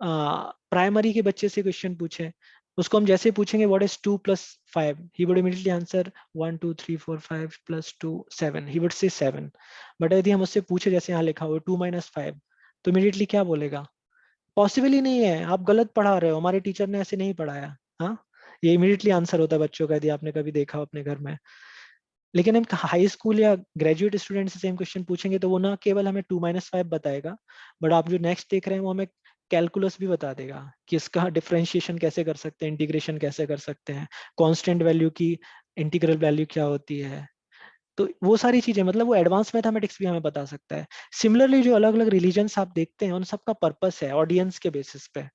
प्राइमरी के बच्चे से क्वेश्चन पूछें, उसको हम जैसे पूछेंगे what is 2 + 5, he would immediately answer 1 2 3 4 5 + 2 7, he would say 7। But यदि हम उससे पूछे जैसे यहाँ लिखा हुआ 2 - 5, तो इमीडिएटली क्या बोलेगा, पॉसिबल ही नहीं है, आप गलत पढ़ा रहे हो, हमारे टीचर ने ऐसे नहीं पढ़ाया। हाँ, ये इमीडिएटली आंसर होता है बच्चों का, यदि आपने कभी देखा हो अपने घर में। लेकिन हम हाई स्कूल या ग्रेजुएट स्टूडेंट से सेम क्वेश्चन पूछेंगे तो वो ना केवल हमें 2 - 5 बताएगा, बट आप जो नेक्स्ट देख रहे हैं वो हमें कैलकुलस भी बता देगा कि इसका डिफरेंशिएशन कैसे कर सकते हैं, इंटीग्रेशन कैसे कर सकते हैं, कांस्टेंट वैल्यू की इंटीग्रल वैल्यू क्या होती है, तो वो सारी चीजें, मतलब वो एडवांस मैथमेटिक्स भी हमें बता सकता है। सिमिलरली जो अलग अलग रिलीजन्स आप देखते हैं, उन सबका पर्पस है ऑडियंस के बेसिस पे।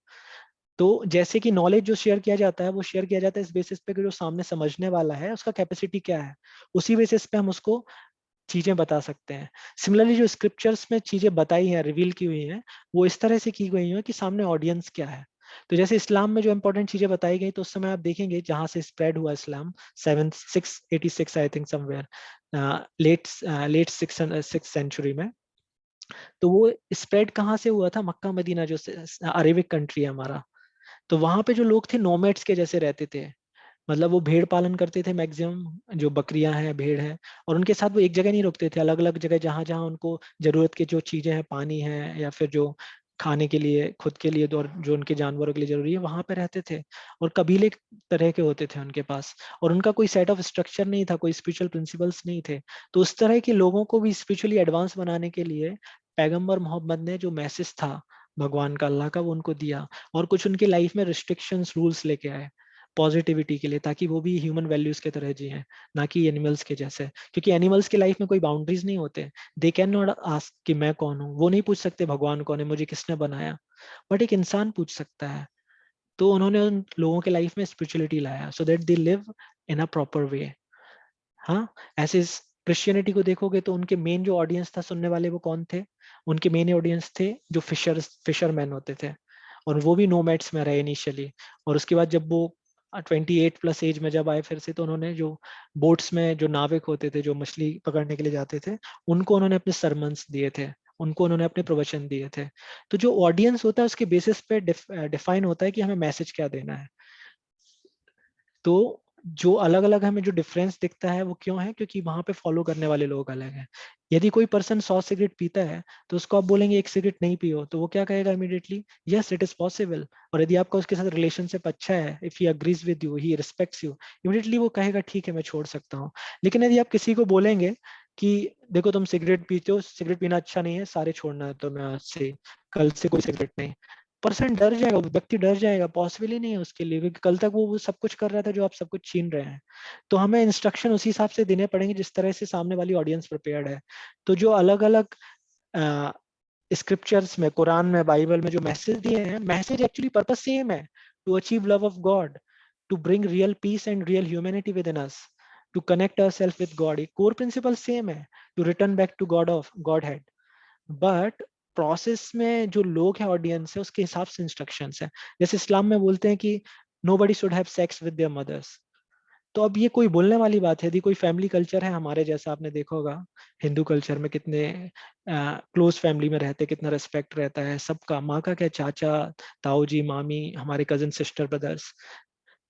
तो जैसे कि नॉलेज जो शेयर किया जाता है, वो शेयर किया जाता है इस बेसिस पे कि जो सामने समझने वाला है उसका कैपेसिटी क्या है, उसी बेसिस पे हम उसको चीजें बता सकते हैं। सिमिलरली जो स्क्रिप्चर्स में चीजें बताई हैं, रिवील की हुई हैं, वो इस तरह से की गई हैं कि सामने ऑडियंस क्या है। तो जैसे इस्लाम में जो इंपॉर्टेंट चीजें बताई गई, तो उस समय आप देखेंगे जहां से स्प्रेड हुआ Islam, 786 I think somewhere, late late six century में। तो वो स्प्रेड कहाँ से हुआ था? मक्का मदीना, जो अरेबिक कंट्री है हमारा। तो वहां पे जो लोग थे नोमैड्स के जैसे रहते थे, मतलब वो भेड़ पालन करते थे मैक्सिमम, जो बकरियां हैं, भेड़ है, और उनके साथ वो एक जगह नहीं रुकते थे, अलग अलग जगह जहां जहां उनको जरूरत की जो चीजें हैं, पानी है या फिर जो खाने के लिए, खुद के लिए, और जो उनके जानवरों के लिए जरूरी है, वहां पे रहते थे। और कबीले तरह के होते थे उनके पास, और उनका कोई सेट ऑफ स्ट्रक्चर नहीं था, कोई स्पिरिचुअल प्रिंसिपल्स नहीं थे। तो उस तरह के लोगों को भी स्पिरिचुअली एडवांस बनाने के लिए पैगंबर मोहम्मद ने जो मैसेज था भगवान का, अल्लाह का, वो उनको दिया। और कुछ उनकी लाइफ में रिस्ट्रिक्शंस, रूल्स लेके आए पॉजिटिविटी के लिए, ताकि वो भी ह्यूमन वैल्यूज के तरह जिए, ना कि एनिमल्स के जैसे। क्योंकि एनिमल्स की लाइफ में कोई बाउंड्रीज नहीं होते। दे कैन नॉट आस्क कि मैं कौन हूँ, वो नहीं पूछ सकते भगवान कौन है, मुझे किसने बनाया। बट एक इंसान पूछ सकता है। तो उन्होंने उन लोगों के लाइफ में स्पिरिचुअलिटी लाया, so that they live in a proper way. हाँ, ऐसे क्रिश्चियनिटी को देखोगे तो उनके मेन जो ऑडियंस था सुनने वाले, वो कौन थे? उनके मेन ऑडियंस थे जो फिशरमैन होते थे, और वो भी नोमैड्स में रहे इनिशियली। और उसके बाद जब वो 28+ एज में जब आए फिर से, तो उन्होंने जो बोट्स में जो नाविक होते थे, जो मछली पकड़ने के लिए जाते थे, उनको उन्होंने अपने सरमन्स दिए थे, उनको उन्होंने अपने प्रवचन दिए थे। तो जो ऑडियंस होता है उसके बेसिस पे डिफाइन होता है कि हमें मैसेज क्या देना है। तो जो अलग अलग हमें जो डिफरेंस दिखता है, वो क्यों है? क्योंकि वहां पे फॉलो करने वाले लोग अलग हैं। यदि कोई पर्सन 100 सिगरेट पीता है, तो उसको आप बोलेंगे एक सिगरेट नहीं पियो, तो वो क्या कहेगा immediately? Yes, it is possible. और यदि आपका उसके साथ रिलेशनशिप अच्छा है, if he agrees with you, he respects you, immediately वो कहेगा ठीक है, मैं छोड़ सकता हूँ। लेकिन यदि आप किसी को बोलेंगे कि देखो तुम सिगरेट पीते हो, सिगरेट पीना अच्छा नहीं है, सारे छोड़ना है, तो मैं आज से, कल से कोई सिगरेट नहीं, पर्सन डर जाएगा, वो व्यक्ति डर जाएगा, पॉसिबल ही नहीं है उसके लिए, क्योंकि कल तक वो सब कुछ कर रहा था जो आप सब कुछ छीन रहे हैं। तो हमें इंस्ट्रक्शन उसी हिसाब से देने पड़ेंगे जिस तरह से सामने वाली ऑडियंस प्रिपेयर्ड है। तो जो अलग अलग स्क्रिप्चर्स में, कुरान में, बाइबल में जो मैसेज दिए हैं, मैसेज एक्चुअली पर्पस सेम है, to achieve love of God, to bring real peace and real humanity within us, to connect ourself with God. Core principle same है, to return back to God of Godhead. But process में जो लोग हैं, audience है, उसके हिसाब से instructions है। जैसे इस्लाम में बोलते हैं कि nobody should have sex with their mothers. तो अब ये कोई बोलने वाली बात है? यदि कोई फैमिली कल्चर है हमारे जैसा, आपने देखा होगा हिंदू कल्चर में कितने क्लोज फैमिली में रहते, कितना रिस्पेक्ट रहता है सबका, माँ का क्या, चाचा, ताऊ जी, मामी, हमारे कजिन, सिस्टर, ब्रदर्स।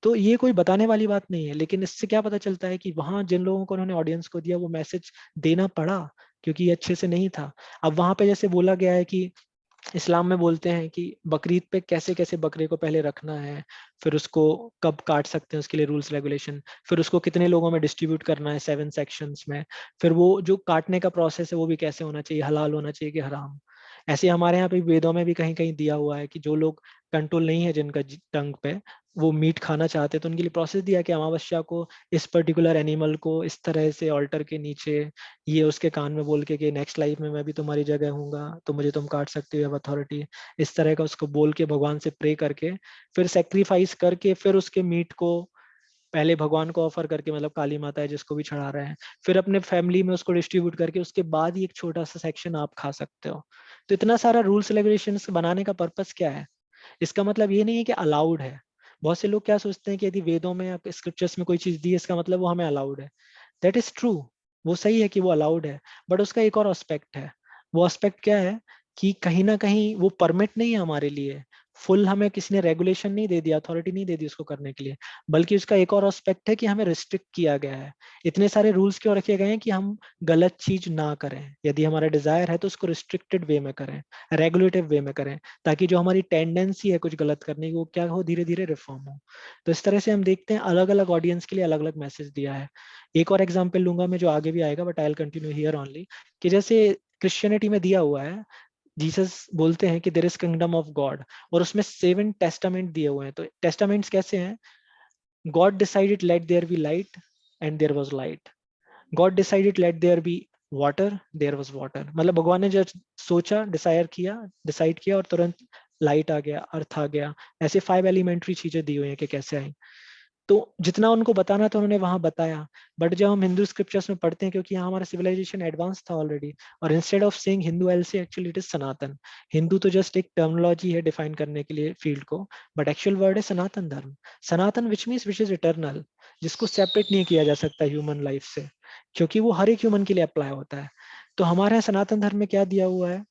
तो ये कोई बताने वाली बात नहीं है। लेकिन इससे क्या पता चलता है कि वहां जिन लोगों को उन्होंने ऑडियंस को दिया, वो मैसेज देना पड़ा, क्योंकि ये अच्छे से नहीं था। अब वहां पे जैसे बोला गया है कि इस्लाम में बोलते हैं कि बकरीद पे कैसे कैसे बकरे को पहले रखना है, फिर उसको कब काट सकते हैं, उसके लिए रूल्स रेगुलेशन, फिर उसको कितने लोगों में डिस्ट्रीब्यूट करना है 7 सेक्शंस में, फिर वो जो काटने का प्रोसेस है वो भी कैसे होना चाहिए, हलाल होना चाहिए कि हराम। ऐसे हमारे यहाँ पे वेदों में भी कहीं कहीं दिया हुआ है कि जो लोग कंट्रोल नहीं है जिनका टंग पे, वो मीट खाना चाहते हैं, तो उनके लिए प्रोसेस दिया कि अमावस्या को इस पर्टिकुलर एनिमल को इस तरह से ऑल्टर के नीचे, ये उसके कान में बोल के कि नेक्स्ट लाइफ में मैं भी तुम्हारी जगह हूँगा, तो मुझे तुम काट सकते हो, अथॉरिटी, इस तरह का उसको बोल के भगवान से प्रे करके, फिर सेक्रीफाइस करके, फिर उसके मीट को पहले भगवान को ऑफर करके, मतलब काली माता है जिसको भी चढ़ा रहे हैं, फिर अपने फैमिली में उसको डिस्ट्रीब्यूट करके, उसके बाद ही एक छोटा सा सेक्शन आप खा सकते हो। तो इतना सारा रूल्स रेगुलेशंस बनाने का पर्पस क्या है? इसका मतलब ये नहीं है कि अलाउड है। बहुत से लोग क्या सोचते हैं कि यदि वेदों में या स्क्रिप्चर्स में कोई चीज दी है, इसका मतलब वो हमें अलाउड है। दैट इज ट्रू, वो सही है कि वो अलाउड है। बट उसका एक और एस्पेक्ट है। वो एस्पेक्ट क्या है? कि कहीं ना कहीं वो परमिट नहीं है हमारे लिए, फुल हमें किसी ने रेगुलेशन नहीं दे दिया, अथॉरिटी नहीं दे दी उसको करने के लिए। बल्कि उसका एक और एस्पेक्ट है कि हमें रिस्ट्रिक्ट किया गया है। इतने सारे रूल्स क्यों रखे गए हैं? कि हम गलत चीज ना करें। यदि हमारा डिजायर है तो उसको रिस्ट्रिक्टेड वे में करें, रेगुलेटिव वे में करें, ताकि जो हमारी टेंडेंसी है कुछ गलत करने की, वो क्या हो, धीरे धीरे रिफॉर्म हो। तो इस तरह से हम देखते हैं अलग अलग ऑडियंस के लिए अलग अलग मैसेज दिया है। एक और एग्जाम्पल लूंगा मैं जो आगे भी आएगा, but I will continue here only. कि जैसे क्रिश्चियनिटी में दिया हुआ है, जीसस बोलते हैं कि there is kingdom of God, और उसमें 7 टेस्टामेंट दिए हुए हैं। तो टेस्टामेंट्स कैसे हैं? God decided let there be light, and there was light. God decided let there be water, there was water. मतलब भगवान ने जब सोचा, डिसाइड किया और तुरंत लाइट आ गया, अर्थ आ गया। ऐसे 5 एलिमेंट्री चीजें दी हुई हैं कि कैसे आई। तो जितना उनको बताना था उन्होंने वहां बताया। बट जब हम हिंदू स्क्रिप्चर्स में पढ़ते हैं, क्योंकि यहाँ हमारा सिविलाइजेशन एडवांस था ऑलरेडी, और instead of saying Hindu L से एक्चुअली इट इज सनातन। हिंदू तो जस्ट एक टर्मिनोलॉजी है डिफाइन करने के लिए फील्ड को, बट एक्चुअल वर्ड है Sanatan Dharma. Sanatan which means which is eternal, जिसको सेपरेट नहीं किया जा सकता ह्यूमन लाइफ से, क्योंकि वो हर एक ह्यूमन के लिए अप्लाई होता है। तो हमारे यहाँ सनातन धर्म में क्या दिया हुआ है,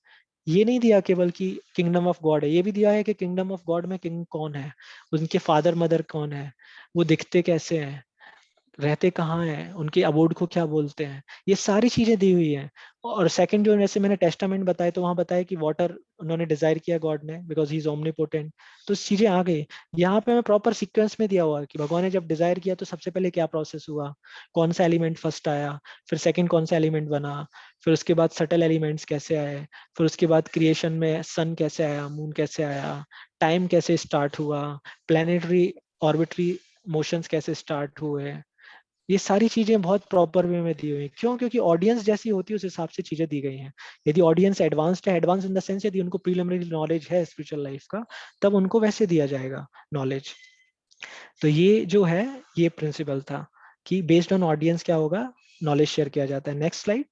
ये नहीं दिया केवल कि किंगडम ऑफ गॉड है, ये भी दिया है कि किंगडम ऑफ गॉड में किंग कौन है, उनके फादर मदर कौन है, वो दिखते कैसे हैं, रहते कहाँ हैं, उनके अबोर्ड को क्या बोलते हैं, ये सारी चीजें दी हुई हैं। और सेकंड जो जैसे मैंने टेस्टामेंट बताया, तो वहां बताया कि वाटर उन्होंने डिजायर किया गॉड ने, बिकॉज ही इज ओमनीपोटेंट। तो चीजें आ गई। यहाँ पे मैं प्रॉपर सीक्वेंस में दिया हुआ है कि भगवान ने जब डिजायर किया तो सबसे पहले क्या प्रोसेस हुआ, कौन सा एलिमेंट फर्स्ट आया, फिर सेकंड कौन सा एलिमेंट बना, फिर उसके बाद सटल एलिमेंट्स कैसे आए, फिर उसके बाद क्रिएशन में सन कैसे आया, मून कैसे आया, टाइम कैसे स्टार्ट हुआ, प्लानिटरी ऑर्बिटरी मोशंस कैसे स्टार्ट हुए। ये सारी चीजें बहुत प्रॉपर वे में दी हुई हैं। क्यों? क्योंकि ऑडियंस जैसी होती है उस हिसाब से चीजें दी गई हैं। यदि ऑडियंस एडवांस्ड है, एडवांस इन द सेंस यदि उनको प्रीलिमिनरी नॉलेज है स्पिरिचुअल लाइफ का, तब उनको वैसे दिया जाएगा नॉलेज। तो ये जो है, ये प्रिंसिपल था कि बेस्ड ऑन ऑडियंस क्या होगा, नॉलेज शेयर किया जाता है। Next slide.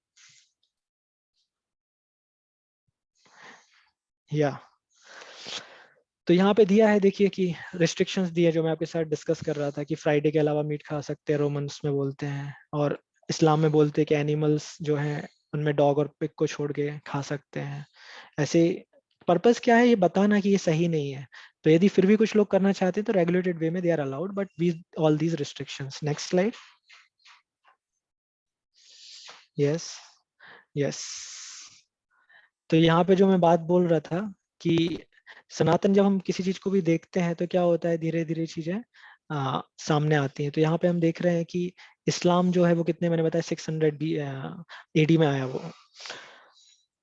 या तो यहाँ पे दिया है, देखिए कि रिस्ट्रिक्शंस दिए जो मैं आपके साथ डिस्कस कर रहा था, कि फ्राइडे के अलावा मीट खा सकते हैं, रोमन्स में बोलते हैं, और इस्लाम में बोलते हैं कि एनिमल्स जो हैं उनमें डॉग और पिग को छोड़ के खा सकते हैं। ऐसे पर्पस क्या है, ये बताना कि ये सही नहीं है। तो यदि फिर भी कुछ लोग करना चाहते हैं तो रेगुलेटेड वे में they are allowed, but we all these restrictions. Next slide. Yes, yes. तो यहाँ पे जो मैं बात बोल रहा था कि सनातन, जब हम किसी चीज को भी देखते हैं तो क्या होता है, धीरे धीरे चीजें सामने आती हैं। तो यहाँ पे हम देख रहे हैं कि इस्लाम जो है वो कितने, मैंने बताया 600 एडी में आया वो।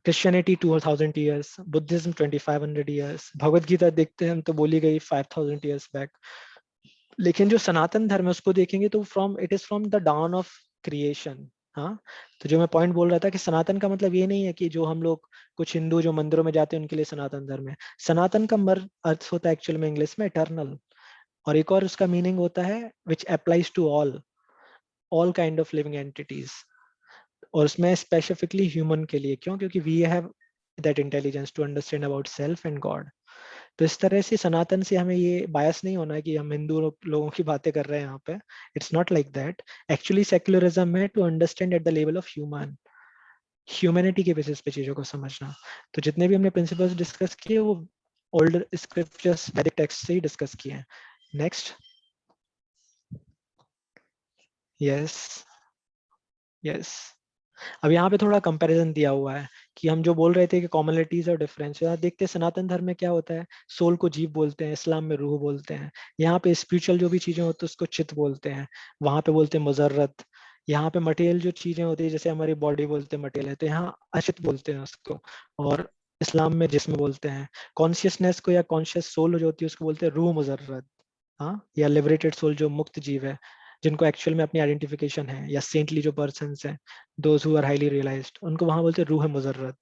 Christianity 2000 years, Buddhism 2500 years, Bhagavad Gita देखते हैं हम तो बोली गई 5000 ईयर्स बैक। लेकिन जो सनातन धर्म है उसको देखेंगे तो from it is from the down of creation. हाँ, तो जो मैं पॉइंट बोल रहा था कि सनातन का मतलब ये नहीं है कि जो हम लोग, कुछ हिंदू जो मंदिरों में जाते हैं उनके लिए सनातन धर्म है। सनातन का मर अर्थ होता है एक्चुअल में इंग्लिश में इटर्नल, और एक और उसका मीनिंग होता है which applies to all, all kind of living entities, और उसमें स्पेसिफिकली ह्यूमन के लिए। क्यों? क्योंकि we have that intelligence to understand about self and God. तो इस तरह से सनातन से हमें ये बायस नहीं होना है कि हम हिंदू लोगों की बातें कर रहे हैं यहाँ पे। It's not like that. Actually secularism है to understand at the level of humanity के बेसिस पे चीजों को समझना। तो जितने भी हमने प्रिंसिपल्स डिस्कस किए वो ओल्ड स्क्रिप्चर्स, वैदिक टेक्स्ट से ही डिस्कस किए हैं। नेक्स्ट। Yes, yes. अब यहाँ पे थोड़ा कंपैरिजन दिया हुआ है कि हम जो बोल रहे थे कि कॉमनलिटीज और डिफरेंस, यहाँ देखते हैं सनातन धर्म में क्या होता है, सोल को जीव बोलते हैं, इस्लाम में रूह बोलते हैं, यहाँ पे स्पिरिचुअल जो भी चीजें होती है उसको चित बोलते हैं, वहां पे बोलते हैं मुजर्रत। यहाँ पे मटेरियल जो चीजें होती है, जैसे हमारी बॉडी बोलते हैं मटेरियल है, तो यहाँ अचित बोलते हैं उसको। और इस्लाम में जिस्म बोलते हैं। कॉन्शियसनेस को या कॉन्शियस सोल जो होती है उसको बोलते हैं रूह मुजर्रत। हाँ, या लिबरेटेड सोल जो मुक्त जीव है, जिनको एक्चुअल में अपनी आइडेंटिफिकेशन है, या सेंटली जो पर्सन है, those who are highly realised, उनको वहां बोलते हैं रूह मुजर्रत।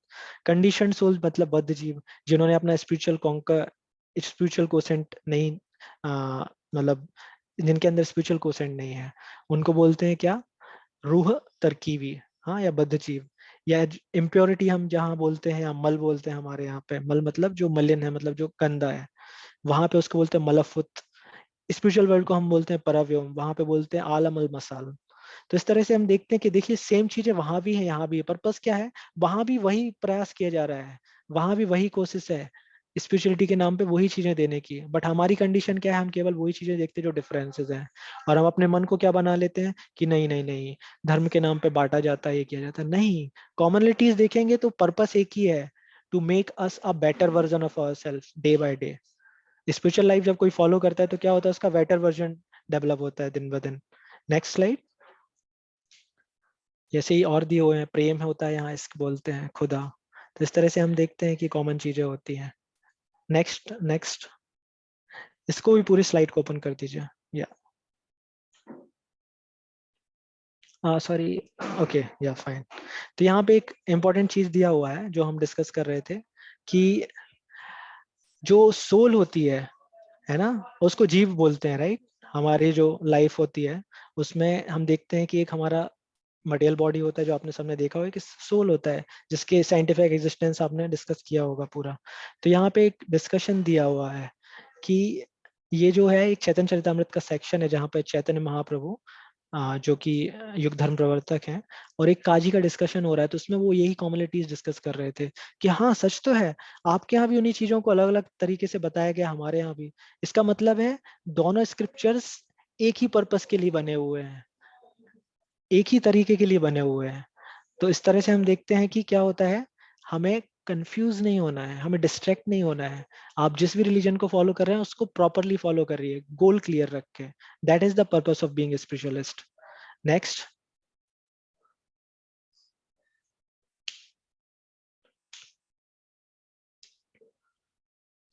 कंडीशनड सोल मतलब बद्ध जीव, जिन्होंने अपना स्पिरिचुअल कोसेंट नहीं, मतलब जिनके अंदर स्पिरिचुअल कोसेंट नहीं है, उनको बोलते हैं क्या, रूह तरकीबी। हाँ, या बद्ध जीव। या इम्प्योरिटी हम जहाँ बोलते हैं, या मल बोलते हैं, हमारे यहाँ पे मल मतलब जो मलिन है, मतलब जो गंदा है, वहां पे उसको बोलते हैं मलफुत। स्पिरिचुअल वर्ल्ड को हम बोलते हैं परव्योम, वहां पे बोलते हैं आलम अल मसाल। तो इस तरह से हम देखते हैं कि देखिए सेम चीजें वहां भी है, यहाँ भी है। पर्पस क्या है, वहां भी वही प्रयास किया जा रहा है, वहां भी वही कोशिश है स्पिरिचुअलिटी के नाम पे वही चीजें देने की। बट हमारी कंडीशन क्या है, हम केवल वही चीजें देखते हैं जो डिफरेंसेस हैं, और हम अपने मन को क्या बना लेते हैं कि नहीं नहीं नहीं, धर्म के नाम पे बांटा जाता है, ये किया जाता है। नहीं, कॉमनलिटीज देखेंगे तो पर्पस एक ही है, to make us a better version of our self day by day. Spiritual life जब कोई फॉलो करता है तो क्या होता है, उसका बेटर वर्जन डेवलप होता है दिन ब दिन। Next slide. जैसे ही और दिए हुए हैं, प्रेम होता है यहाँ, इसको बोलते हैं खुदा। तो इस तरह से हम देखते हैं कि कॉमन चीजें होती हैं। Next, next. इसको भी पूरी स्लाइड को ओपन कर दीजिए। या सॉरी, ओके, या फाइन। तो यहाँ पे एक इम्पॉर्टेंट चीज दिया हुआ है जो हम डिस्कस कर रहे थे कि जो सोल होती है ना, उसको जीव बोलते हैं, राइट। हमारी जो लाइफ होती है उसमें हम देखते हैं कि एक हमारा मटेरियल बॉडी होता है जो आपने सबने देखा होगा, कि सोल होता है जिसके साइंटिफिक एग्जिस्टेंस आपने डिस्कस किया होगा पूरा। तो यहाँ पे एक डिस्कशन दिया हुआ है कि ये जो है एक चैतन्य चरितमृत का सेक्शन है जहाँ पे चैतन्य महाप्रभु जो कि युग धर्म प्रवर्तक हैं, और एक काजी का डिस्कशन हो रहा है, तो उसमें वो यही कॉमोडिटीज डिस्कस कर रहे थे कि हाँ सच तो है, आपके यहाँ भी उन्हीं चीजों को अलग अलग तरीके से बताया गया, हमारे यहाँ भी। इसका मतलब है दोनों स्क्रिप्चर्स एक ही पर्पस के लिए बने हुए हैं, एक ही तरीके के लिए बने हुए हैं। तो इस तरह से हम देखते हैं कि क्या होता है, हमें कंफ्यूज नहीं होना है, हमें डिस्ट्रैक्ट नहीं होना है। आप जिस भी रिलीजन को फॉलो कर रहे हैं उसको प्रॉपरली फॉलो करिए, गोल क्लियर रख के। That is the purpose of being a spiritualist. Next.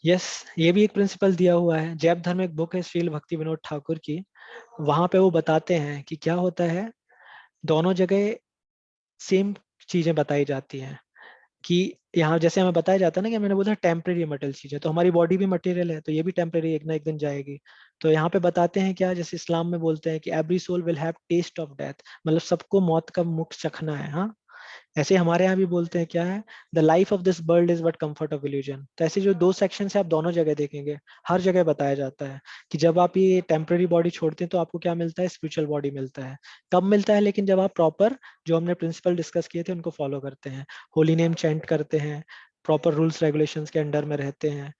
Yes, ये भी एक प्रिंसिपल दिया हुआ है। जैव धर्म एक बुक है श्रील भक्ति विनोद ठाकुर की। वहां पे वो बताते हैं कि क्या होता है, दोनों जगह सेम चीजें बताई जाती हैं। कि यहाँ जैसे हमें बताया जाता है ना, कि मैंने बोला टेम्परेरी मटेरियल चीज है, तो हमारी बॉडी भी मटेरियल है, तो ये भी टेम्परेरी एक ना एक दिन जाएगी। तो यहाँ पे बताते हैं क्या, जैसे इस्लाम में बोलते हैं कि every soul will have test of death, मतलब सबको मौत का मुख चखना है। हाँ, ऐसे हमारे यहाँ भी बोलते हैं क्या है, the life of this world is but comfort of illusion. तो ऐसे जो दो सेक्शन है आप दोनों जगह देखेंगे, हर जगह बताया जाता है कि जब आप ये टेम्पररी बॉडी छोड़ते हैं तो आपको क्या मिलता है, स्पिरिचुअल बॉडी मिलता है। कब मिलता है, लेकिन जब आप प्रॉपर जो हमने प्रिंसिपल डिस्कस किए थे उनको फॉलो करते हैं, होली नेम चैंट करते हैं, प्रॉपर रूल्स रेगुलेशंस के अंडर में रहते हैं,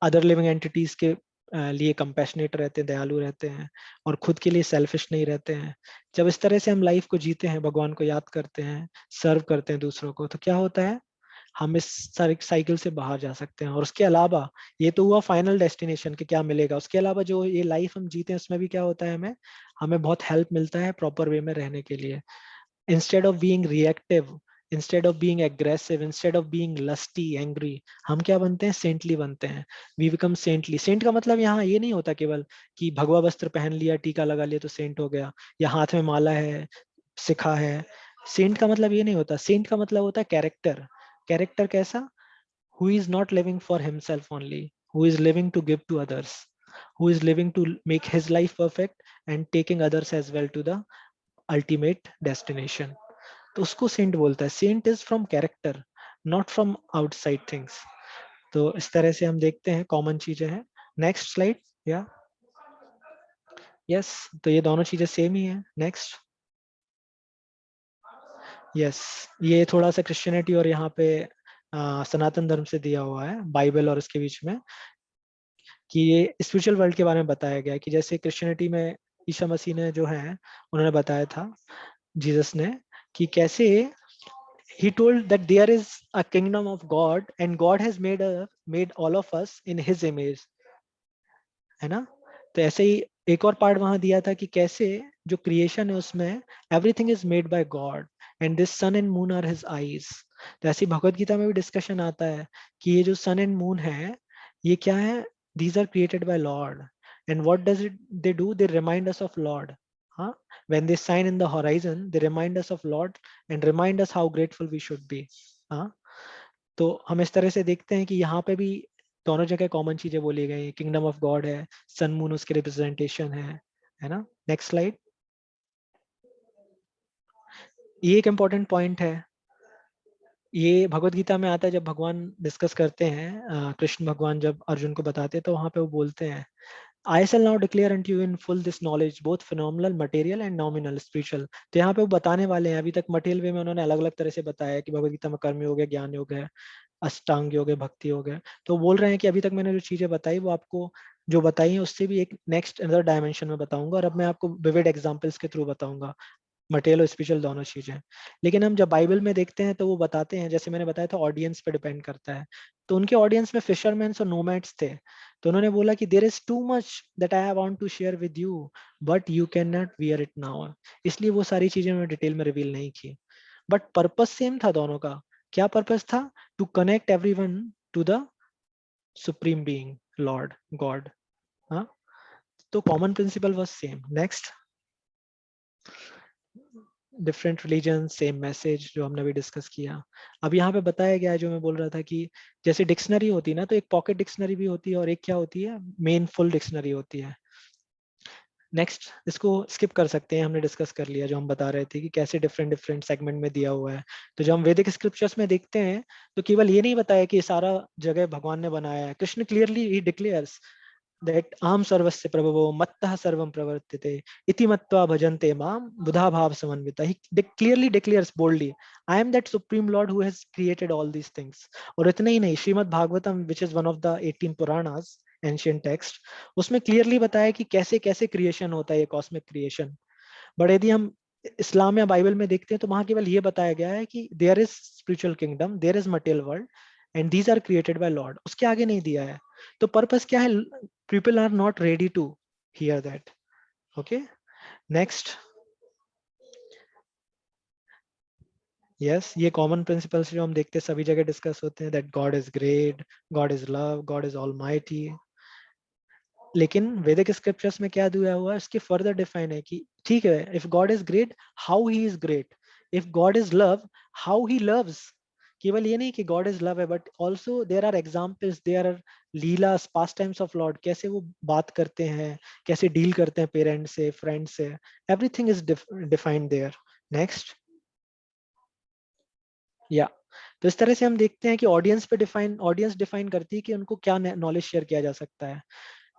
अदर लिविंग एंटिटीज के लिए कंपैशनेट रहते हैं, दयालु रहते हैं, और खुद के लिए सेल्फिश नहीं रहते हैं। जब इस तरह से हम लाइफ को जीते हैं, भगवान को याद करते हैं, सर्व करते हैं दूसरों को, तो क्या होता है, हम इस सारे साइकिल से बाहर जा सकते हैं। और उसके अलावा, ये तो हुआ फाइनल डेस्टिनेशन के क्या मिलेगा, उसके अलावा जो ये लाइफ हम जीते हैं उसमें भी क्या होता है, हमें हमें बहुत हेल्प मिलता है प्रॉपर वे में रहने के लिए। instead of being reactive, instead of being aggressive, instead of being lusty, angry, हम क्या बनते हैं, सेंटली बनते हैं। we become saintly। सेंट का मतलब यहाँ ये नहीं होता केवल कि भगवा वस्त्र पहन लिया, टीका लगा लिया तो सेंट हो गया, या हाथ में माला है, सिखा है। सेंट का मतलब ये नहीं होता, सेंट का मतलब होता है कैरेक्टर। कैरेक्टर कैसा, who is not living for himself only, who is living to give to others, who is living to make his life perfect and taking others as well to the ultimate destination। तो उसको saint बोलता है। Saint is from character, not from outside things. तो इस तरह से हम देखते हैं कॉमन चीजें हैं। Next slide. या यस, तो ये दोनों चीजें सेम ही है। नेक्स्ट। यस, ये थोड़ा सा क्रिश्चियनिटी और यहाँ पे सनातन धर्म से दिया हुआ है, बाइबल और इसके बीच में, कि ये स्पिरिचुअल वर्ल्ड के बारे में बताया गया है। कि जैसे क्रिश्चियनिटी में ईसा मसीह ने जो है उन्होंने बताया था, जीसस ने, कि कैसे he told that there is a kingdom of God and God has made all of us in his image, है ना। तो ऐसे ही एक और पार्ट वहां दिया था कि कैसे जो क्रिएशन है उसमें everything is made by God and this sun and moon are his eyes. तो ऐसे ही भगवत गीता में भी डिस्कशन आता है कि ये जो सन एंड मून है ये क्या है, these are created by Lord, and what does it they do, they remind us of Lord. हाँ, when they shine in the horizon they remind us of Lord and remind us how grateful we should be। हाँ, तो हम इस तरह से देखते हैं कि यहाँ पे भी दोनों जगह कॉमन चीजें बोली गई, किंगडम ऑफ गॉड है, सन मून उसके रिप्रेजेंटेशन है ना। Next slide. ये एक इम्पॉर्टेंट पॉइंट है, ये भगवत गीता में आता है, जब भगवान डिस्कस करते हैं, कृष्ण भगवान जब अर्जुन को बताते हैं तो वहां पे वो बोलते हैं, I shall now declare unto you in full this knowledge, both phenomenal, material and nominal, spiritual। तो यहाँ पे वो बताने वाले हैं। अभी तक मटेरियल वे में उन्होंने अलग अलग तरह से बताया कि भगवत गीता में कर्म योग है, ज्ञान योग है, अष्टांग योग है, भक्ति योग है। तो बोल रहे हैं कि अभी तक मैंने जो चीजें बताई वो आपको जो बताई है उससे भी एक नेक्स्ट अदर डायमेंशन में बताऊंगा, और अब मैं आपको विविड एग्जांपल्स के थ्रू बताऊंगा, मटेरियल और स्पिरिचुअल दोनों चीजें। लेकिन हम जब बाइबल में देखते हैं तो वो बताते हैं, जैसे मैंने बताया था, ऑडियंस पे डिपेंड करता है। तो उनके ऑडियंस में फिशरमैन और नोमैड्स थे, तो उन्होंने बोला कि there is too much that I want to share with you but you can not bear it now. इसलिए वो सारी चीजें मैं डिटेल में रिवील नहीं की, बट पर्पस सेम था दोनों का। क्या पर्पस था, to connect everyone to the supreme being, Lord God. हाँ, तो common principle was same. Next. Different religion same message, जो हमने अभी डिस्कस किया। अब यहाँ पे बताया गया है, जो मैं बोल रहा था कि जैसे डिक्शनरी होती है ना, तो एक पॉकेट डिक्शनरी भी होती है और एक क्या होती है, मेन फुल डिक्शनरी होती है। नेक्स्ट, इसको स्किप कर सकते हैं, हमने डिस्कस कर लिया, जो हम बता रहे थे कि कैसे डिफरेंट डिफरेंट सेगमेंट में दिया हुआ है। तो जब हम वैदिक स्क्रिप्चर्स में देखते हैं तो केवल ये नहीं बताया कि सारा जगह भगवान ने बनाया है। Krishna clearly he declares that अहम सर्वस्य प्रभवो मत्तः सर्वं प्रवर्तते इति मत्वा भजन्ते मां बुधा भाव समन्विता। ही clearly declares boldly, I am that supreme lord who has created all these things. और इतना ही नहीं, Shrimad Bhagavatam which is one of the 18 Puranas, ancient text, उसमें क्लियरली बताया कि कैसे कैसे क्रिएशन होता है, ये कॉस्मिक क्रिएशन। बट यदि हम इस्लाम या बाइबल में देखते हैं तो वहां केवल ये बताया गया है कि there is spiritual kingdom, there is material world and these are created by Lord. उसके आगे नहीं दिया है। तो पर्पस क्या है? People are not ready to hear that. Okay, next. Yes, ये कॉमन प्रिंसिपल्स जो हम देखते हैं सभी जगह डिस्कस होते हैं, that God is great, God is love, God is almighty. लेकिन वैदिक स्क्रिप्चर्स में क्या दिया हुआ है, उसकी फर्दर डिफाइन है कि ठीक है, if God is great, how he is great. If God is love, how he loves. केवल ये नहीं कि गॉड इज लव है, but also there are examples, there are leelas, pastimes of Lord, कैसे वो बात करते हैं, कैसे डील करते हैं पेरेंट्स से, फ्रेंड्स से, everything is defined there. Next. या तो इस तरह से हम देखते हैं कि ऑडियंस डिफाइन करती है कि उनको क्या नॉलेज शेयर किया जा सकता है।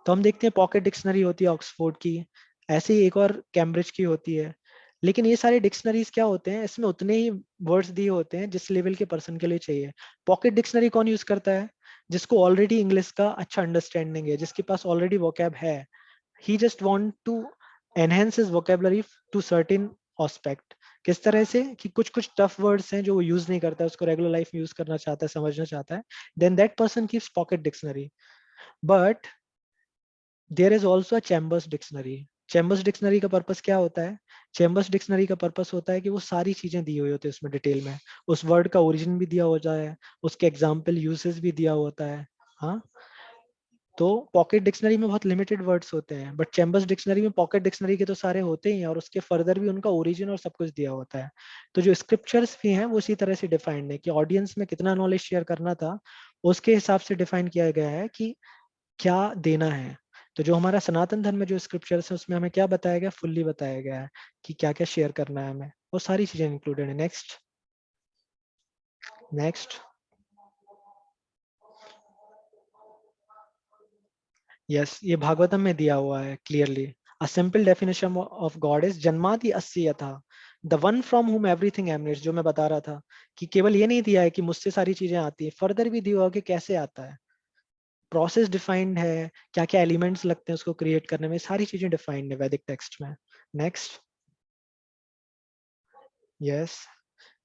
तो हम देखते हैं पॉकेट डिक्शनरी होती है ऑक्सफोर्ड की, ऐसे ही एक और कैम्ब्रिज की होती है। लेकिन ये सारे डिक्शनरीज क्या होते हैं, इसमें उतने ही वर्ड्स दिए होते हैं जिस लेवल के पर्सन के लिए चाहिए। पॉकेट डिक्शनरी कौन यूज करता है? जिसको ऑलरेडी इंग्लिश का अच्छा अंडरस्टैंडिंग है, जिसके पास ऑलरेडी वोकैब है। He just want to enhance his vocabulary to certain aspect. किस तरह से कि कुछ कुछ टफ वर्ड्स हैं जो वो यूज नहीं करता है, उसको रेगुलर लाइफ में यूज करना चाहता है, समझना चाहता है, then that person keeps pocket dictionary. But there is also a Chambers dictionary. Chambers dictionary का पर्पस क्या होता है? चैम्बर्स डिक्शनरी का पर्पस होता है कि वो सारी चीजें दी हुई होती है उसमें डिटेल में, उस वर्ड का ओरिजिन भी दिया होता है, उसके एग्जाम्पल यूसेस भी दिया होता है। हाँ, तो पॉकेट डिक्शनरी में बहुत लिमिटेड वर्ड्स होते हैं, बट चैम्बर्स डिक्शनरी में पॉकेट डिक्शनरी के तो सारे होते ही हैं, और उसके फर्दर भी उनका ओरिजिन और सब कुछ दिया होता है। तो जो स्क्रिप्चर्स भी हैं वो इसी तरह से डिफाइंड है कि ऑडियंस में कितना नॉलेज शेयर करना था, उसके हिसाब से डिफाइन किया गया है कि क्या देना है। तो जो हमारा सनातन धर्म में जो स्क्रिप्चर्स है उसमें हमें क्या बताया गया, फुल्ली बताया गया है कि क्या क्या शेयर करना है हमें, वो सारी चीजें इंक्लूडेड है। नेक्स्ट। नेक्स्ट। यस, ये भागवतम में दिया हुआ है clearly. A simple definition of God is जन्मादि अस्य यथा, द वन फ्रॉम हुम एवरीथिंग एमनेट्स। जो मैं बता रहा था कि केवल ये नहीं दिया है कि मुझसे सारी चीजें आती है, फर्दर भी दिया हुआ कि कैसे आता है, प्रोसेस डिफाइंड है, क्या क्या एलिमेंट्स लगते हैं उसको क्रिएट करने में, सारी चीजें डिफाइंड है वैदिक टेक्स्ट में। नेक्स्ट। यस,